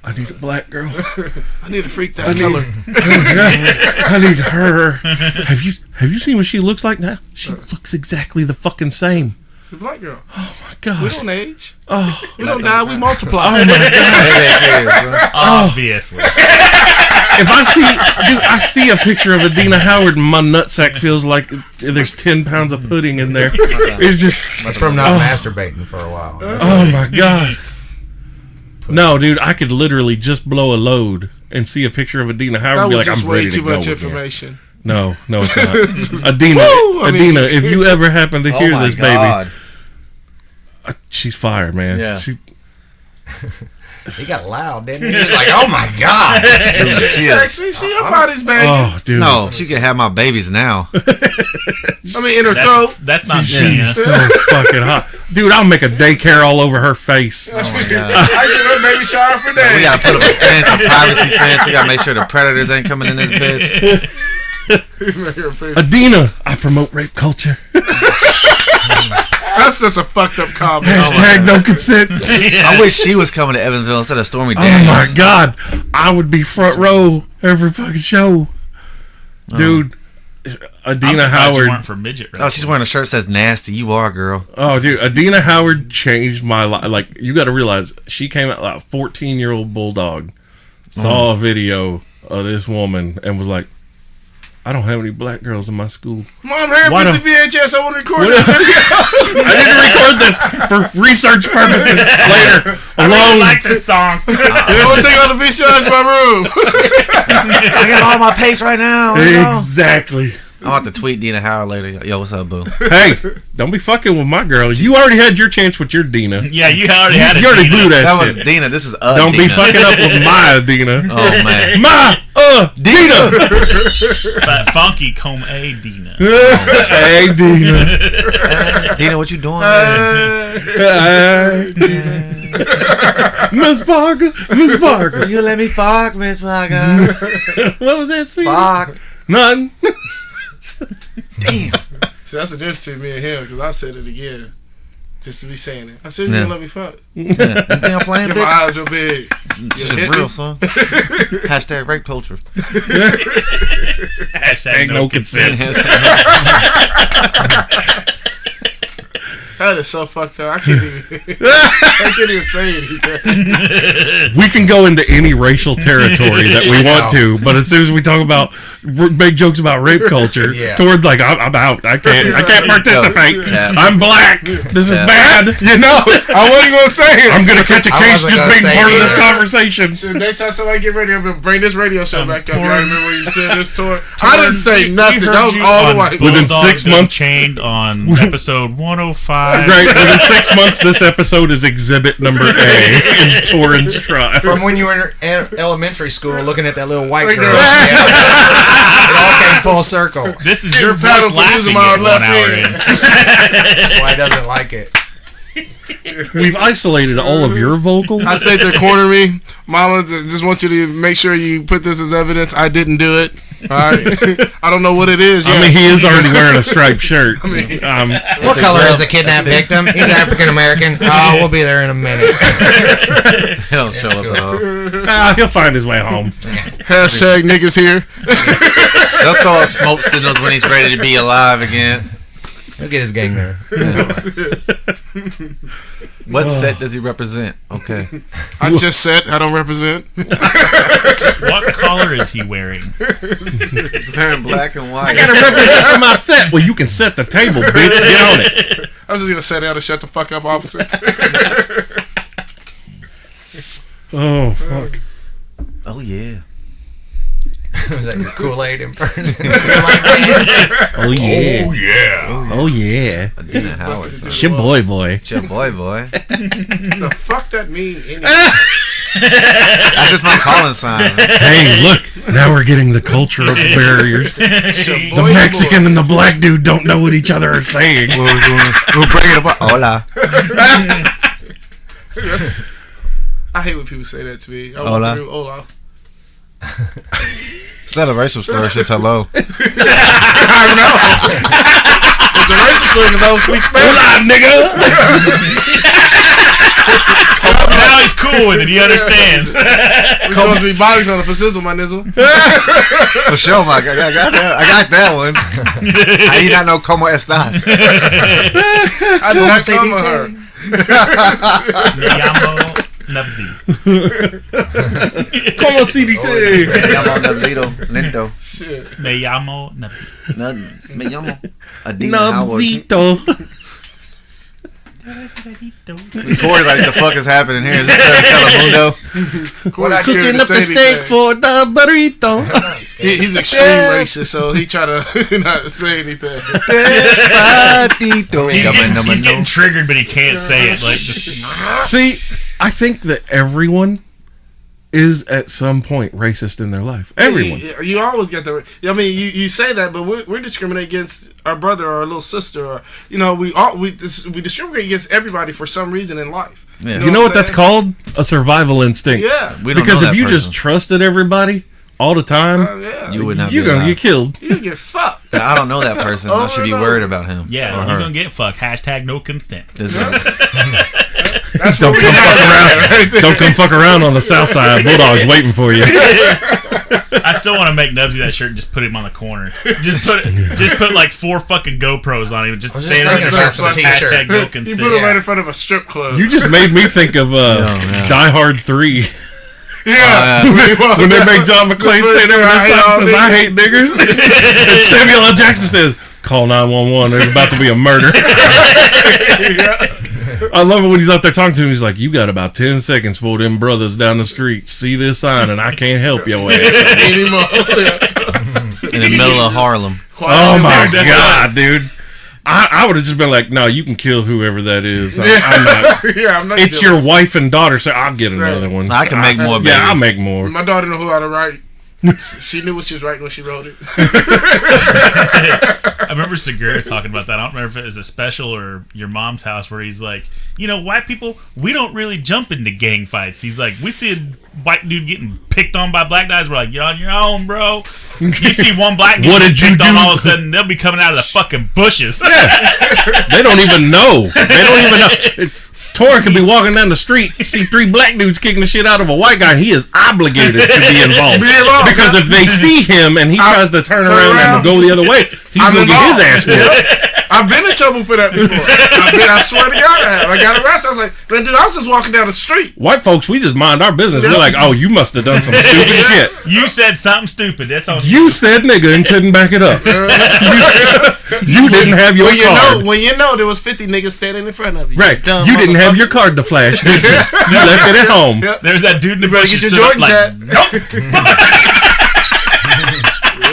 I need a black girl. I need to freak that color. I need her. Have you seen what she looks like now? She looks exactly the fucking same. It's a black girl. Oh my We gosh. don't age. Oh, We don't die. We multiply. oh my god. Obviously. If I see a picture of Adina Howard, and my nutsack feels like there's 10 pounds of pudding in there. It's just, That's from not masturbating for a while. oh my god. No, dude, I could literally just blow a load and see a picture of Adina Howard That and be was like, just I'm way ready to too go much again. information. No, it's not. Adina, Woo! I mean- Adina, if you ever happen to hear Oh my this, God. baby, she's fire, man. Yeah. He got loud, didn't he? He was like, "Oh my god!" She's sexy. She her body's banging. Oh, dude. No, she can have my babies now. I mean, in her That's, throat. that's not She's Dina. so fucking hot. Dude, I'll make a daycare all over her face. Oh my God. I give her a baby shower for We days. gotta put up a fence, a privacy fence. We gotta make sure the predators ain't coming in this bitch. Make her face. Adina, I promote rape culture. That's just a fucked up comment. Hashtag no consent. I wish she was coming to Evansville instead of Stormy Oh Daniels. my god, I would be front row every fucking show, dude. I'm Adina surprised you Howard. weren't for midget wrestling. Oh, she's wearing a shirt that says "nasty." You are, girl. Oh, dude, Adina Howard changed my life. Like, you got to realize, she came out like a 14-year-old bulldog, saw a video of this woman, and was like, I don't have any black girls in my school. Mom, hurry Why up with the VHS. I want to record What this a- video. I didn't record this for research purposes later. I really Alone. like this song. I want to take all the VCRs to my room. I got all my papes right now. Exactly. I'm about to tweet Dina Howard later. Yo, what's up, boo? Hey, don't be fucking with my girl. You already had your chance with your Dina. Yeah, you already had it. You already blew that, That was shit. Dina. This is Don't Dina. be fucking up with my Adina. Oh man. My Dina. That funky Comb A Dina. Hey Dina. Dina, what you doing? Man? Hey, Dina. Miss Parker. Miss Parker. You let me fuck, Miss Parker. What was that, sweet? Fuck. None. Damn. See, that's the difference between me and him, because I said it again. Just to be saying it. I said, you Yeah. gonna let me fuck. You think I'm playing, Get my bitch? eyes real big. This is real, son. Hashtag rape culture. Hashtag Ain't no consent. That is so fucked up. I can't even say anything. We can go into any racial territory that we want to, but as soon as we talk about make jokes about rape culture, Yeah. towards like I'm out. I can't participate. Yeah. I'm black. This is Yeah. bad. You know, I wasn't gonna say it. I'm gonna catch a I case wasn't just gonna being say part of it this either. conversation. So next time somebody get ready, I'm gonna bring this radio show back up. Y'all remember when you said this tour? I Torin, didn't say we nothing. heard That was you all the on white. Within Bulldog 6 months- Unchained on episode 105. Great. Within 6 months, this episode is exhibit number A in Torin's trial. From when you were in elementary school, looking at that little white White girl. girl. Yeah. It all came full circle. This is your Paddle voice for using laughing my at 1 left hour ear. in. That's why he doesn't like it. We've isolated all of your vocals. I think they're cornering me. Mama just wants you to make sure you put this as evidence. I didn't do it. All right. I don't know what it is yet. I mean, he is already wearing a striped shirt. What color is the kidnapped victim? He's African American. Oh, we'll be there in a minute. He don't show up at all. He'll find his way home. Hashtag niggas here. They'll call it smoke signals when he's ready to be alive again. He'll get his gang there. What set does he represent? Okay. I just said I don't represent. What color is he wearing? He's wearing black and white. I gotta represent for my set. Well, you can set the table, bitch. Get on it. I was just gonna sit down and shut the fuck up, officer. Oh, fuck. Oh, yeah. Was that your Kool-Aid impression? Kool-Aid man? Oh, yeah. Oh, yeah. Adina Howard. son. It's your boy. It's your boy. The fuck that mean? Anyway? That's just my calling sign. Hey, look. Now we're getting the cultural barriers. The Mexican and the black dude don't know what each other are saying. We'll bring it up. Hola. I hate when people say that to me. I Hola. walk through, Hola. It's not a racial slur. It's just hello. I know. It's a racial slur because I don't speak Spanish. Hola, nigga. Now he's cool with it. He understands. We're supposed to be bodies on a for sizzle, my nizzle. For sure, Mike. I got that one. How you not know como estas? I do not come with her. Me llamo Knubsie. Como si dice. Me llamo Naslito Lento. Shit. Me llamo Knubsie. Me llamo Adina Howard. Nubsito. Corey's like, the fuck is happening here? Is this Telemundo? Corey's scared Cooking to up say the steak anything. for the burrito. He's extreme racist, so he try to not say anything. He's getting triggered, but he can't say it. Like, just, See, I think that everyone is at some point racist in their life. Everyone. You always get the. I mean, you say that, but we're discriminating against our brother or our little sister, or we discriminate against everybody for some reason in life. Yeah. You know what that's saying? called? A survival instinct. Yeah. We don't Because know if that you person. just trusted everybody all the time, Yeah. You would not you're be gonna alive. get killed. You get fucked. I don't know that person. I should be worried about him. yeah, or you're her. gonna get fucked. Hashtag no consent. That's Don't what come we fuck got around. right there. Don't come fuck around on the south side. Bulldog's waiting for you. I still want to make Knubsie that shirt and just put him on the corner. Just put like 4 fucking GoPros on him and just was say just thinking about some t-shirt. hashtag no You consent. put him right in front of a strip club. You just made me think of Die Hard 3. yeah. When they make John McClane stand there and that sign says, I hate niggers. And Samuel L. Jackson says, call 911. There's about to be a murder. I love it when he's out there talking to him. He's like, you got about 10 seconds for them brothers down the street. See this sign and I can't help your ass. Anymore. In the middle of Harlem. Oh my God, dude. I would have just been like, no, you can kill whoever that is. I'm not. I'm not. It's your wife and daughter, so I'll get another one. I can make more babies. Yeah, I'll make more. My daughter knew who how to write. She knew what she was writing when she wrote it. I remember Segura talking about that. I don't remember if it was a special or your mom's house where he's like, white people, we don't really jump into gang fights. He's like, we see a white dude getting picked on by black guys. We're like, you're on your own, bro. You see one black dude What get did you picked on, do? all of a sudden they'll be coming out of the fucking bushes. They don't even know. Torin could be walking down the street, see 3 black dudes kicking the shit out of a white guy, and he is obligated to be involved. Because if they see him and he tries to turn around and go the other way, he's going to get his ass whooped. I've been in trouble for that before. I swear to God, I have. I got arrested. I was like, man, dude, I was just walking down the street. White folks, we just mind our business. We're like, oh, you must have done some stupid shit. You said something stupid. That's all. You said nigga and couldn't back it up. You didn't have your card. When you know there was 50 niggas standing in front of you. Right. Dumb You didn't have motherfucker. your card to flash, did you? You left it at home. Yep. There's that dude in the You better bush get who your stood up Jordans like, hat.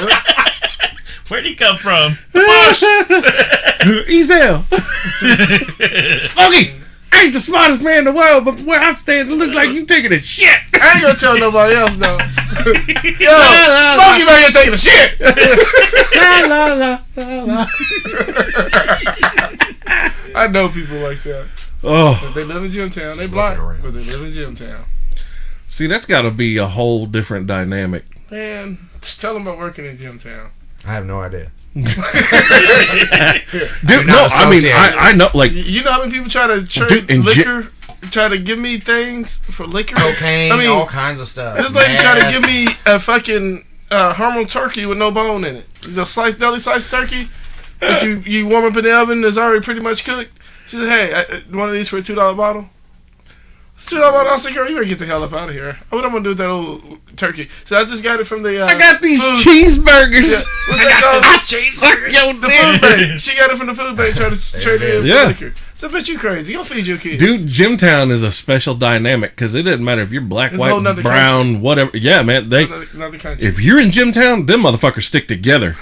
nope. Where'd he come from? Ezel. Smokey, I ain't the smartest man in the world, but where I'm standing, it looks like you taking a shit. I ain't gonna tell nobody else, though. Yo, Smokey back here taking a shit. La, la, la, la. I know people like that. Oh, But they live in Gymtown. They black, but they live in Gymtown. see, that's got to be a whole different dynamic. Man, just tell them about working in Gymtown. I have no idea. Dude, not no, I mean, associated. I know, like, You know how many people try to trade Dude, in liquor? Try to give me things for liquor? Cocaine, I mean, all kinds of stuff. this lady tried to Meth. give me a fucking hormone turkey with no bone in it. The deli sliced turkey that you warm up in the oven that's already pretty much cooked. She said, hey, one of these for a $2 bottle? It's $2 bottle. I said, girl, you better get the hell up out of here. What am I going to do with that old turkey? So I just got it from the I got these food. cheeseburgers. Yeah. What's that called? Suck your The food bank. She got it from the food bank trying to trade it in for Yeah. liquor. So, bitch, you crazy. You don't feed your kids. Dude, Gymtown is a special dynamic because it doesn't matter if you're black, It's a whole white, nother brown, whatever. Yeah, man. They Another country. if you're in Gymtown, them motherfuckers stick together.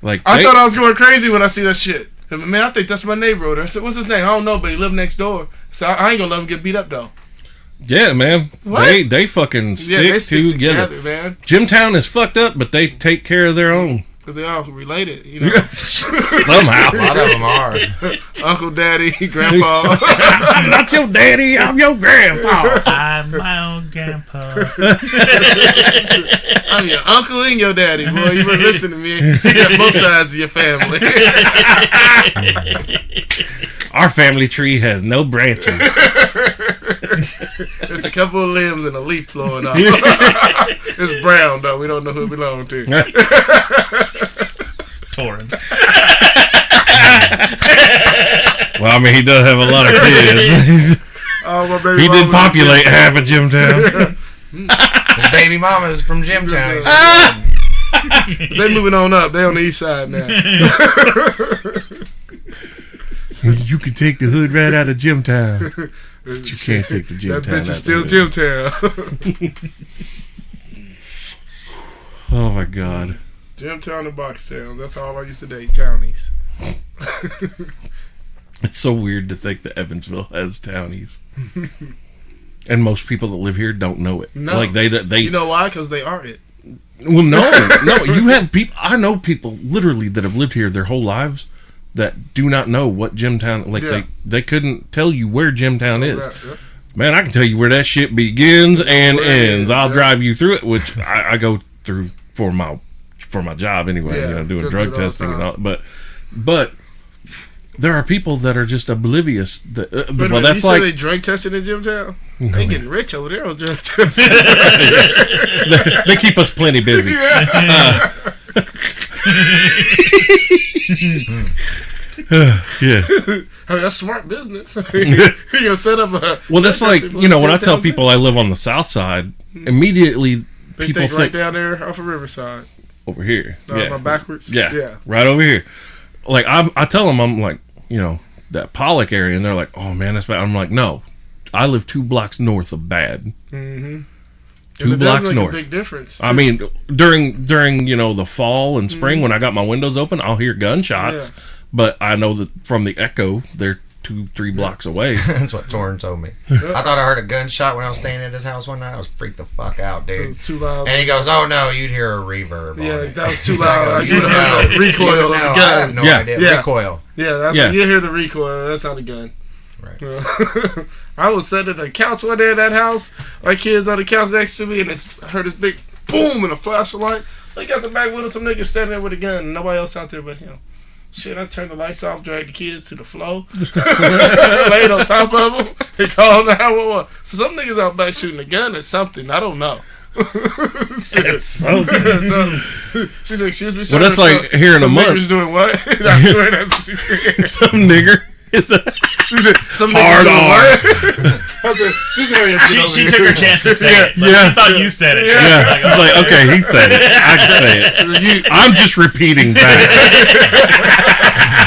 Like I thought I was going crazy when I see that shit. Man, I think that's my neighbor. I said, what's his name? I don't know, but he lived next door. So I ain't gonna let him get beat up though. yeah, man. What? They fucking Yeah, they stick stick together. man. Gymtown is fucked up, but they take care of their own. Because they all related, you know. Somehow. A lot of them are. Uncle, daddy, grandpa. I'm not your daddy, I'm your grandpa. I'm my own grandpa. I'm your uncle and your daddy, boy. You better listen to me. You got both sides of your family. Our family tree has no branches. There's a couple of limbs and a leaf blowing off. It's brown, though. We don't know who it belongs to. Torin. Well, I mean, he does have a lot of kids. Oh, my baby He did mama populate half of Jimtown. His baby mama's from Jimtown. They moving on up. They on the east side now. You can take the hood right out of Jimtown. But you can't take the Jimtown. That bitch is still out Jimtown. Oh my God. Jimtown and Boxtown. That's all I used to date. Townies. It's so weird to think that Evansville has townies. And most people that live here don't know it. No. Like they You know why? Because they are it. Well, no. You have people. I know people literally that have lived here their whole lives that do not know what Jimtown. Like they couldn't tell you where Jimtown is. Yep. Man, I can tell you where that shit begins and ends. I'll drive you through it, which I go through for my job anyway. Yeah, you know, doing go drug through it all testing the and all. But there are people that are just oblivious. That, well, that's you like say they drug tested in Jimtown. They getting rich over there on drug testing. they keep us plenty busy. Yeah. Yeah. I mean, that's smart business. You gonna set up a. Well, that's drug like, testing you know, when I Jimtown tell people I live on the south side, immediately they people think think right down there off of Riverside. over here. Am I backwards? Yeah. Right over here. Like, I tell them, I'm like, you know, that Pollock area, and they're like, oh man, that's bad. I'm like, no, I live 2 blocks north of bad. Mm-hmm. 2 blocks north. A big difference. I mean, during you know the fall and spring when I got my windows open, I'll hear gunshots, but I know that from the echo they're 2-3 blocks away. That's what Torin told me. I thought I heard a gunshot when I was staying at his house one night. I was freaked the fuck out, It dude. was too loud. And he goes, "Oh no, you'd hear a reverb." Yeah, on it. that was too loud. You You would have heard the recoil of the I have gun. no Yeah. idea. Yeah. Recoil. Yeah, that's Yeah. you hear the recoil. That's not a gun. Right. I was sitting at the couch one day at that house. My kids on the couch next to me, and I heard this big boom and a flashlight. Look out the back window, some niggas standing there with a gun, and nobody else out there but him. Shit, I turned the lights off, dragged the kids to the floor, laid on top of them, and called 911. So some niggas out back shooting a gun at something. I don't know. Shit. So She said, "Excuse me, sir." Well, that's like here in a some month. niggers doing what? I swear that's what she said. Some nigger. It's a She said, "Some Hard niggas doing R. what?" I said, "Just hurry up." get over She here." took her chance to say it. But Yeah. She thought you said it. yeah. It's like, okay, he said it. I can say it. I'm just repeating back.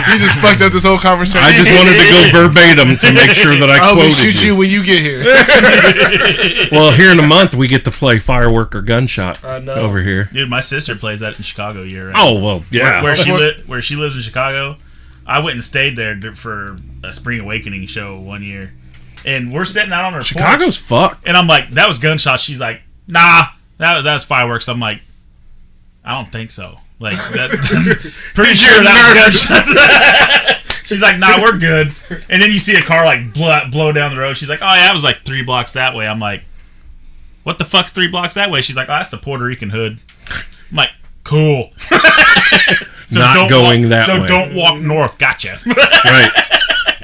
You just fucked up this whole conversation. I just wanted to go verbatim to make sure that I I'll quoted shoot you when you get here. Well, here in a month we get to play firework or gunshot I know. over here. Dude, my sister plays that in Chicago year round. Oh well, yeah. Where she lives in Chicago, I went and stayed there for a Spring Awakening show one year, and we're sitting out on her Chicago's porch, fucked. and I'm like, "That was gunshots." She's like, "Nah, that was fireworks." I'm like, "I don't think so." Like, that, pretty sure that was gunshots. She's like, "Nah, we're good." And then you see a car like blow down the road. She's like, "Oh yeah, it was like 3 blocks that way." I'm like, "What the fuck's 3 blocks that way?" She's like, "Oh, that's the Puerto Rican hood." I'm like, "Cool." So Not going that way. So don't walk north. Gotcha. Right,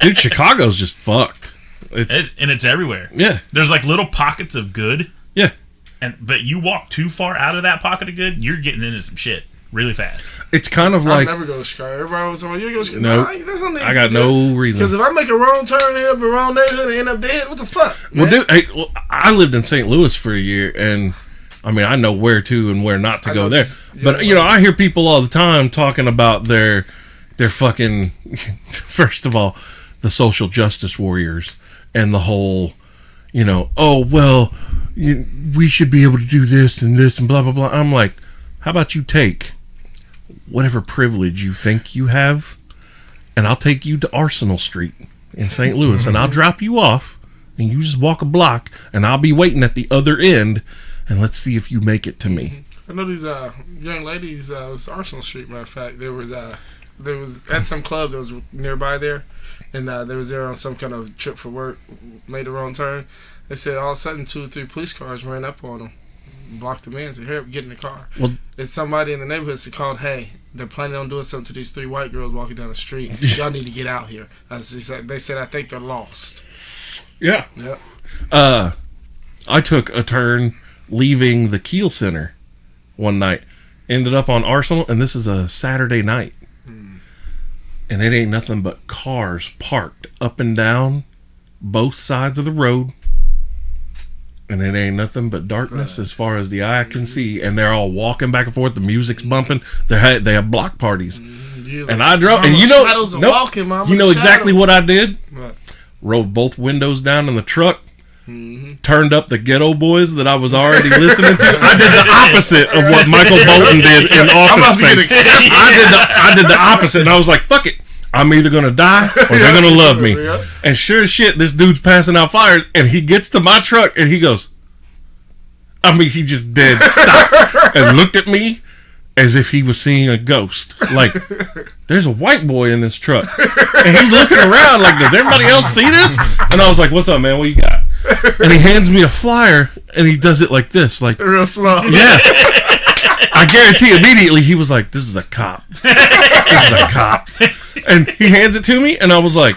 dude. Chicago's just fucked. And it's everywhere. Yeah, There's like little pockets of good, yeah. but you walk too far out of that pocket of good, you're getting into some shit really fast. It's kind of I'll like never go to Chicago. Everybody was like, "You go to Chicago?" Nope. Nah, there's no need I got to no do that. reason. Because if I make a wrong turn, end up in the wrong neighborhood and end up dead, what the fuck? Well, man? dude, hey, I lived in St. Louis for a year, and I mean, I know where to and where not to I go know there. this- But yeah, you know, I hear people all the time talking about their fucking. First of all, the social justice warriors and the whole, you know, oh well, we should be able to do this and blah blah blah. I'm like, how about you take whatever privilege you think you have, and I'll take you to Arsenal Street in St. Louis, and I'll drop you off, and you just walk a block, and I'll be waiting at the other end, and let's see if you make it to me. I know these young ladies. It was Arsenal Street, matter of fact. There was at some club that was nearby there, and they was there on some kind of trip for work. Made a wrong turn. They said all of a sudden 2 or 3 police cars ran up on them, blocked them in. Said, "Here, get in the car." Well, it's somebody in the neighborhood that called. Hey, they're planning on doing something to these 3 white girls walking down the street. Y'all need to get out here. They said, I think they're lost. yeah. Yep. I took a turn leaving the Kiel Center one night. Ended up on Arsenal, and this is a Saturday night. And it ain't nothing but cars parked up and down both sides of the road. And it ain't nothing but darkness as far as the eye can see. And they're all walking back and forth. The music's bumping. They have block parties. And I drove. And you know exactly what I did? What? Rolled both windows down in the truck. Turned up the Ghetto Boys that I was already listening to. I did the opposite of what Michael Bolton did in Office Space. I did the opposite, and I was like, "Fuck it, I'm either gonna die or they're gonna love me." And sure as shit, this dude's passing out flyers, and he gets to my truck, and he goes, he just dead stopped and looked at me as if he was seeing a ghost. Like, there's a white boy in this truck, and he's looking around like, does everybody else see this? And I was like, "What's up, man? What you got?" And he hands me a flyer, and he does it like this, like Real slow. Yeah. I guarantee immediately he was like, "This is a cop. This is a cop." And he hands it to me, and I was like,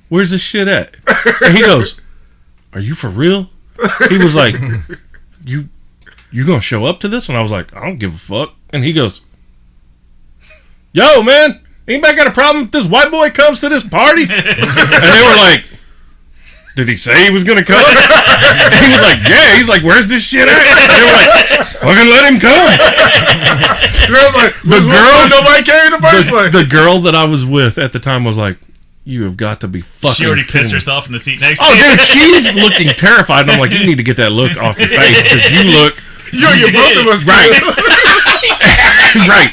"Where's this shit at?" And he goes, "Are you for real?" He was like, You gonna show up to this?" And I was like, "I don't give a fuck." And he goes, "Yo, man, anybody got a problem if this white boy comes to this party?" And they were like, "Did he say he was gonna come?" And he was like, "Yeah." He's like, "Where's this shit at?" And they were like, "Fucking let him come." Girl's like, nobody came in the first place. The girl that I was with at the time was like, "You have got to be fucking." She already kidding pissed me." herself in the seat next to Oh, you. dude, she's looking terrified. And I'm like, "You need to get that look off your face because you look You're both of us. right." Right.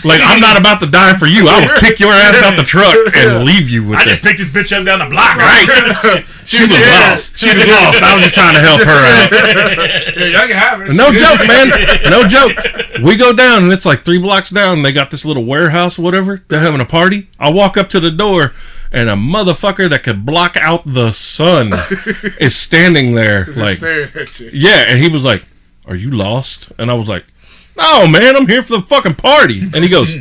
Like, I'm not about to die for you. I will kick your ass out the truck and leave you with I it. just picked this bitch up down the block. Right. She was lost. She was lost. I was just trying to help her out. Yeah, y'all can have it. No joke, man. No joke. We go down, and it's like 3 blocks down, and they got this little warehouse or whatever. They're having a party. I walk up to the door, and a motherfucker that could block out the sun is standing there. Just Like, staring at you. yeah. And he was like, "Are you lost?" And I was like, "No, man, I'm here for the fucking party." And he goes,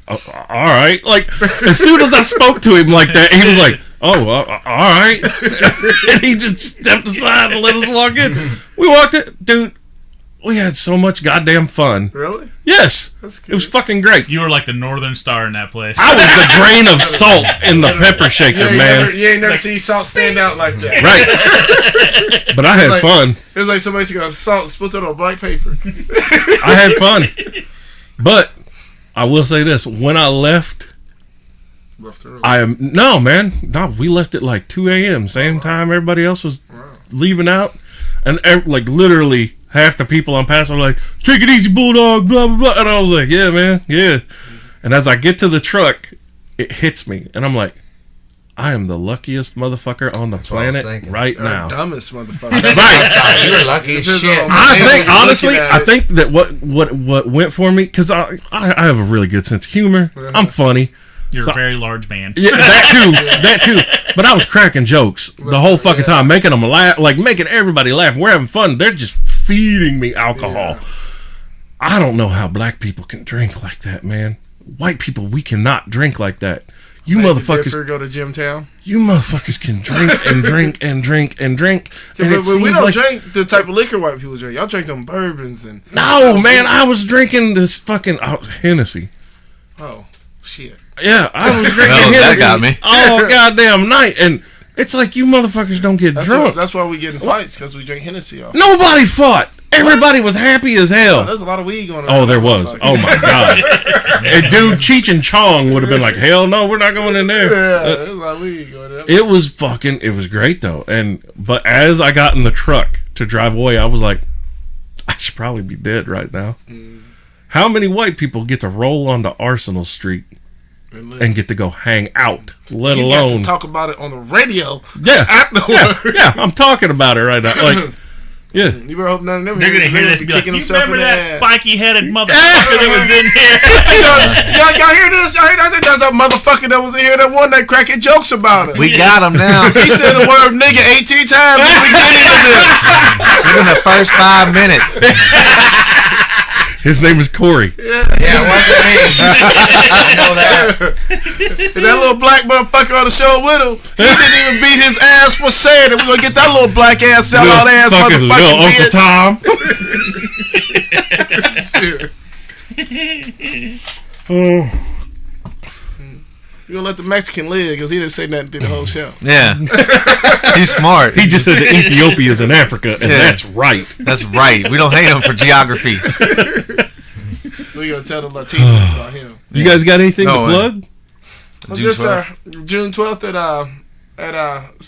"All right." Like, as soon as I spoke to him like that, he was like, "Oh, all right." And he just stepped aside and let us walk in. We walked in. Dude, we had so much goddamn fun. Really? Yes. That's good. It was fucking great. You were like the northern star in that place. I was the grain of salt in the pepper shaker, man. You ain't never seen salt stand out like that. Right. But I had fun. It was like somebody's got salt split it on black paper. I had fun. But I will say this. When I left, no, man. No, we left at like 2 a.m. Same time everybody else was leaving out. And like literally half the people I'm passing were like, "Take it easy, Bulldog, blah, blah, blah." And I was like, "Yeah, man, yeah." And as I get to the truck, it hits me. And I'm like, I am the luckiest motherfucker on the planet right now. Dumbest motherfucker. Right. You were lucky as shit. I think, honestly, I think that what went for me, because I have a really good sense of humor. I'm funny. You're a very large man. Yeah, that too. But I was cracking jokes the whole fucking time, making them laugh, like making everybody laugh. We're having fun. They're just feeding me alcohol. Yeah. I don't know how black people can drink like that, man. White people, we cannot drink like that. You motherfuckers go to Gym Town. You motherfuckers can drink and drink and drink and drink. And but we don't drink the type of liquor white people drink. Y'all drink them bourbons and. No, man, I was drinking this fucking Hennessy. Oh shit. Yeah, I was drinking Hennessy. That got me. All goddamn night, and it's like you motherfuckers don't get drunk. That's why we get in fights, because we drink Hennessy off. Nobody fought. Everybody was happy as hell. There's a lot of weed going on. Oh, there was. Oh my god. And dude, Cheech and Chong would have been like, "Hell no, we're not going in there." Yeah, there's a lot of weed going on. It was great though. But as I got in the truck to drive away, I was like, I should probably be dead right now. How many white people get to roll onto Arsenal Street and get to go hang out, let alone get to talk about it on the radio? Yeah, afterwards. Yeah, I'm talking about it right now. Like, Yeah. You better hope none of them. They're gonna hear this and be like, kicking "You themselves remember in the that ass." spiky-headed motherfucker that was in here?" Y'all hear this? Y'all hear that? That's that motherfucker that was in here that one that cracking jokes about it. We got him now. He said the word nigga 18 times at the beginning of this. Within the first 5 minutes. His name is Corey. Yeah, it wasn't me. I know that. And that little black motherfucker on the show with him, he didn't even beat his ass for saying it. We're gonna get that little black ass sellout ass Fucking little Uncle Tom. Oh. You gonna let the Mexican live because he didn't say nothing through the whole show. Yeah. He's smart. He just said that Ethiopia's in Africa, and that's right. That's right. We don't hate him for geography. We're gonna tell the Latinos about him. You guys got anything to No, plug? Well, June just 12th. June 12th at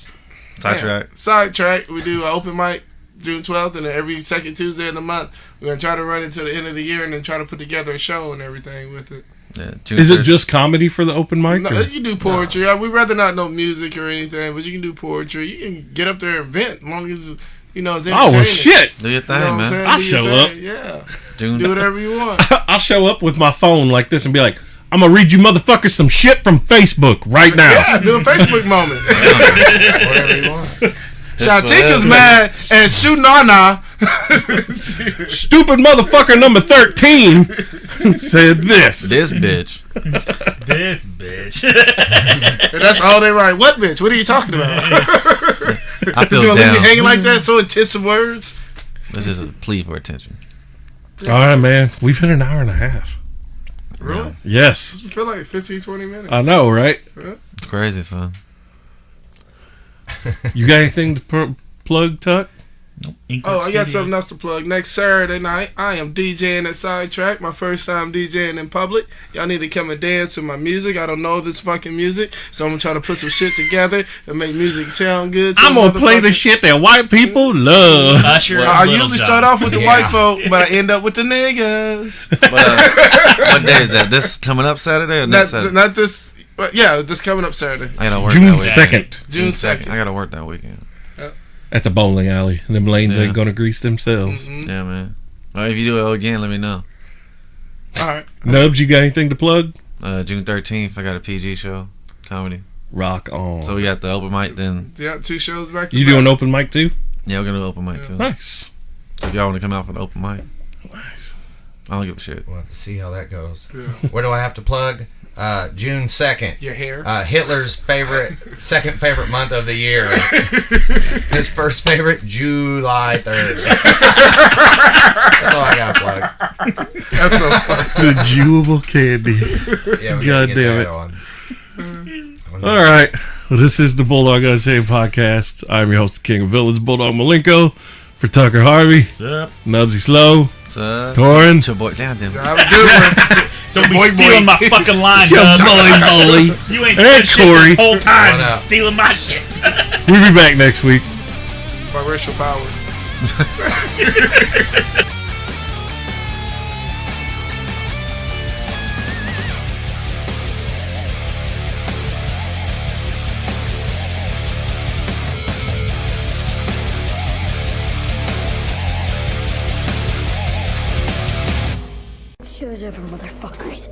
Sidetrack. Sidetrack. We do an open mic June 12th, and then every second Tuesday of the month we're gonna try to run it to the end of the year, and then try to put together a show and everything with it. Yeah, June Is it 1st. just comedy for the open mic? No, or- you can do poetry. We'd rather not know music or anything, but you can do poetry. You can get up there and vent, as long as it's entertaining. Oh, shit. Do your thing, You know what I'm man. saying? I'll Do your show thing. up. Yeah, June. do whatever you want. I'll show up with my phone like this and be like, I'm going to read you motherfuckers some shit from Facebook right now. Yeah, do a Facebook moment. Whatever you want. Shantika's mad and Shunana. Stupid motherfucker number 13 said this. This bitch. This bitch. And that's all they write. What bitch? What are you talking about? I Is feel you gonna leave me down. hanging like that? So intensive words. This is a plea for attention. All right, man. We've hit an hour and a half. Really? Yes. I feel like 15, 20 minutes. I know, right? It's crazy, son. You got anything to plug, Tuck? Oh, I got something else to plug. Next Saturday night, I am DJing at Sidetrack. My first time DJing in public. Y'all need to come and dance to my music. I don't know this fucking music, so I'm gonna try to put some shit together and make music sound good. I'm going to play the shit that white people love. Usher I and Lil usually Jon. start off with the Yeah. white folk, but I end up with the niggas. What day is that? This coming up Saturday or next Saturday? Not this. Yeah, this coming up Saturday, I gotta work June that weekend. 2nd June 2nd. I gotta work that weekend. at the bowling alley. Them lanes Yeah. ain't going to grease themselves. Mhm. Yeah, man. Well, if you do it again, let me know. All right. Nubs, you got anything to plug? June 13th, I got a PG show, comedy. Rock on. So we got the open mic. Then Yeah, 2 shows back to You back. doing open mic too? yeah, we're gonna do open mic too. Nice. So if y'all want to come out for the open mic, Nice. I don't give a shit. We'll have to see how that goes. Yeah. Where do I have to plug? June 2nd. Your hair. Hitler's second favorite month of the year. His first favorite, July 3rd. That's all I got to plug. That's so funny. The jewable candy. Yeah, we God gotta get damn that it. on. All right. Well, this is the Bulldog Unchained podcast. I'm your host, the King of Villains, Bulldog Malenko. For Tucker Harvey, What's up? Nubsy Slow, It's Torin, your boy. Damn. Have a good one. Don't be boy, stealing boy. my fucking line, Your Nubs. bully. You ain't And stealing shit Corey. this whole time. What You up? stealing my shit. We'll be back next week. By racial power. Show's over, motherfuckers.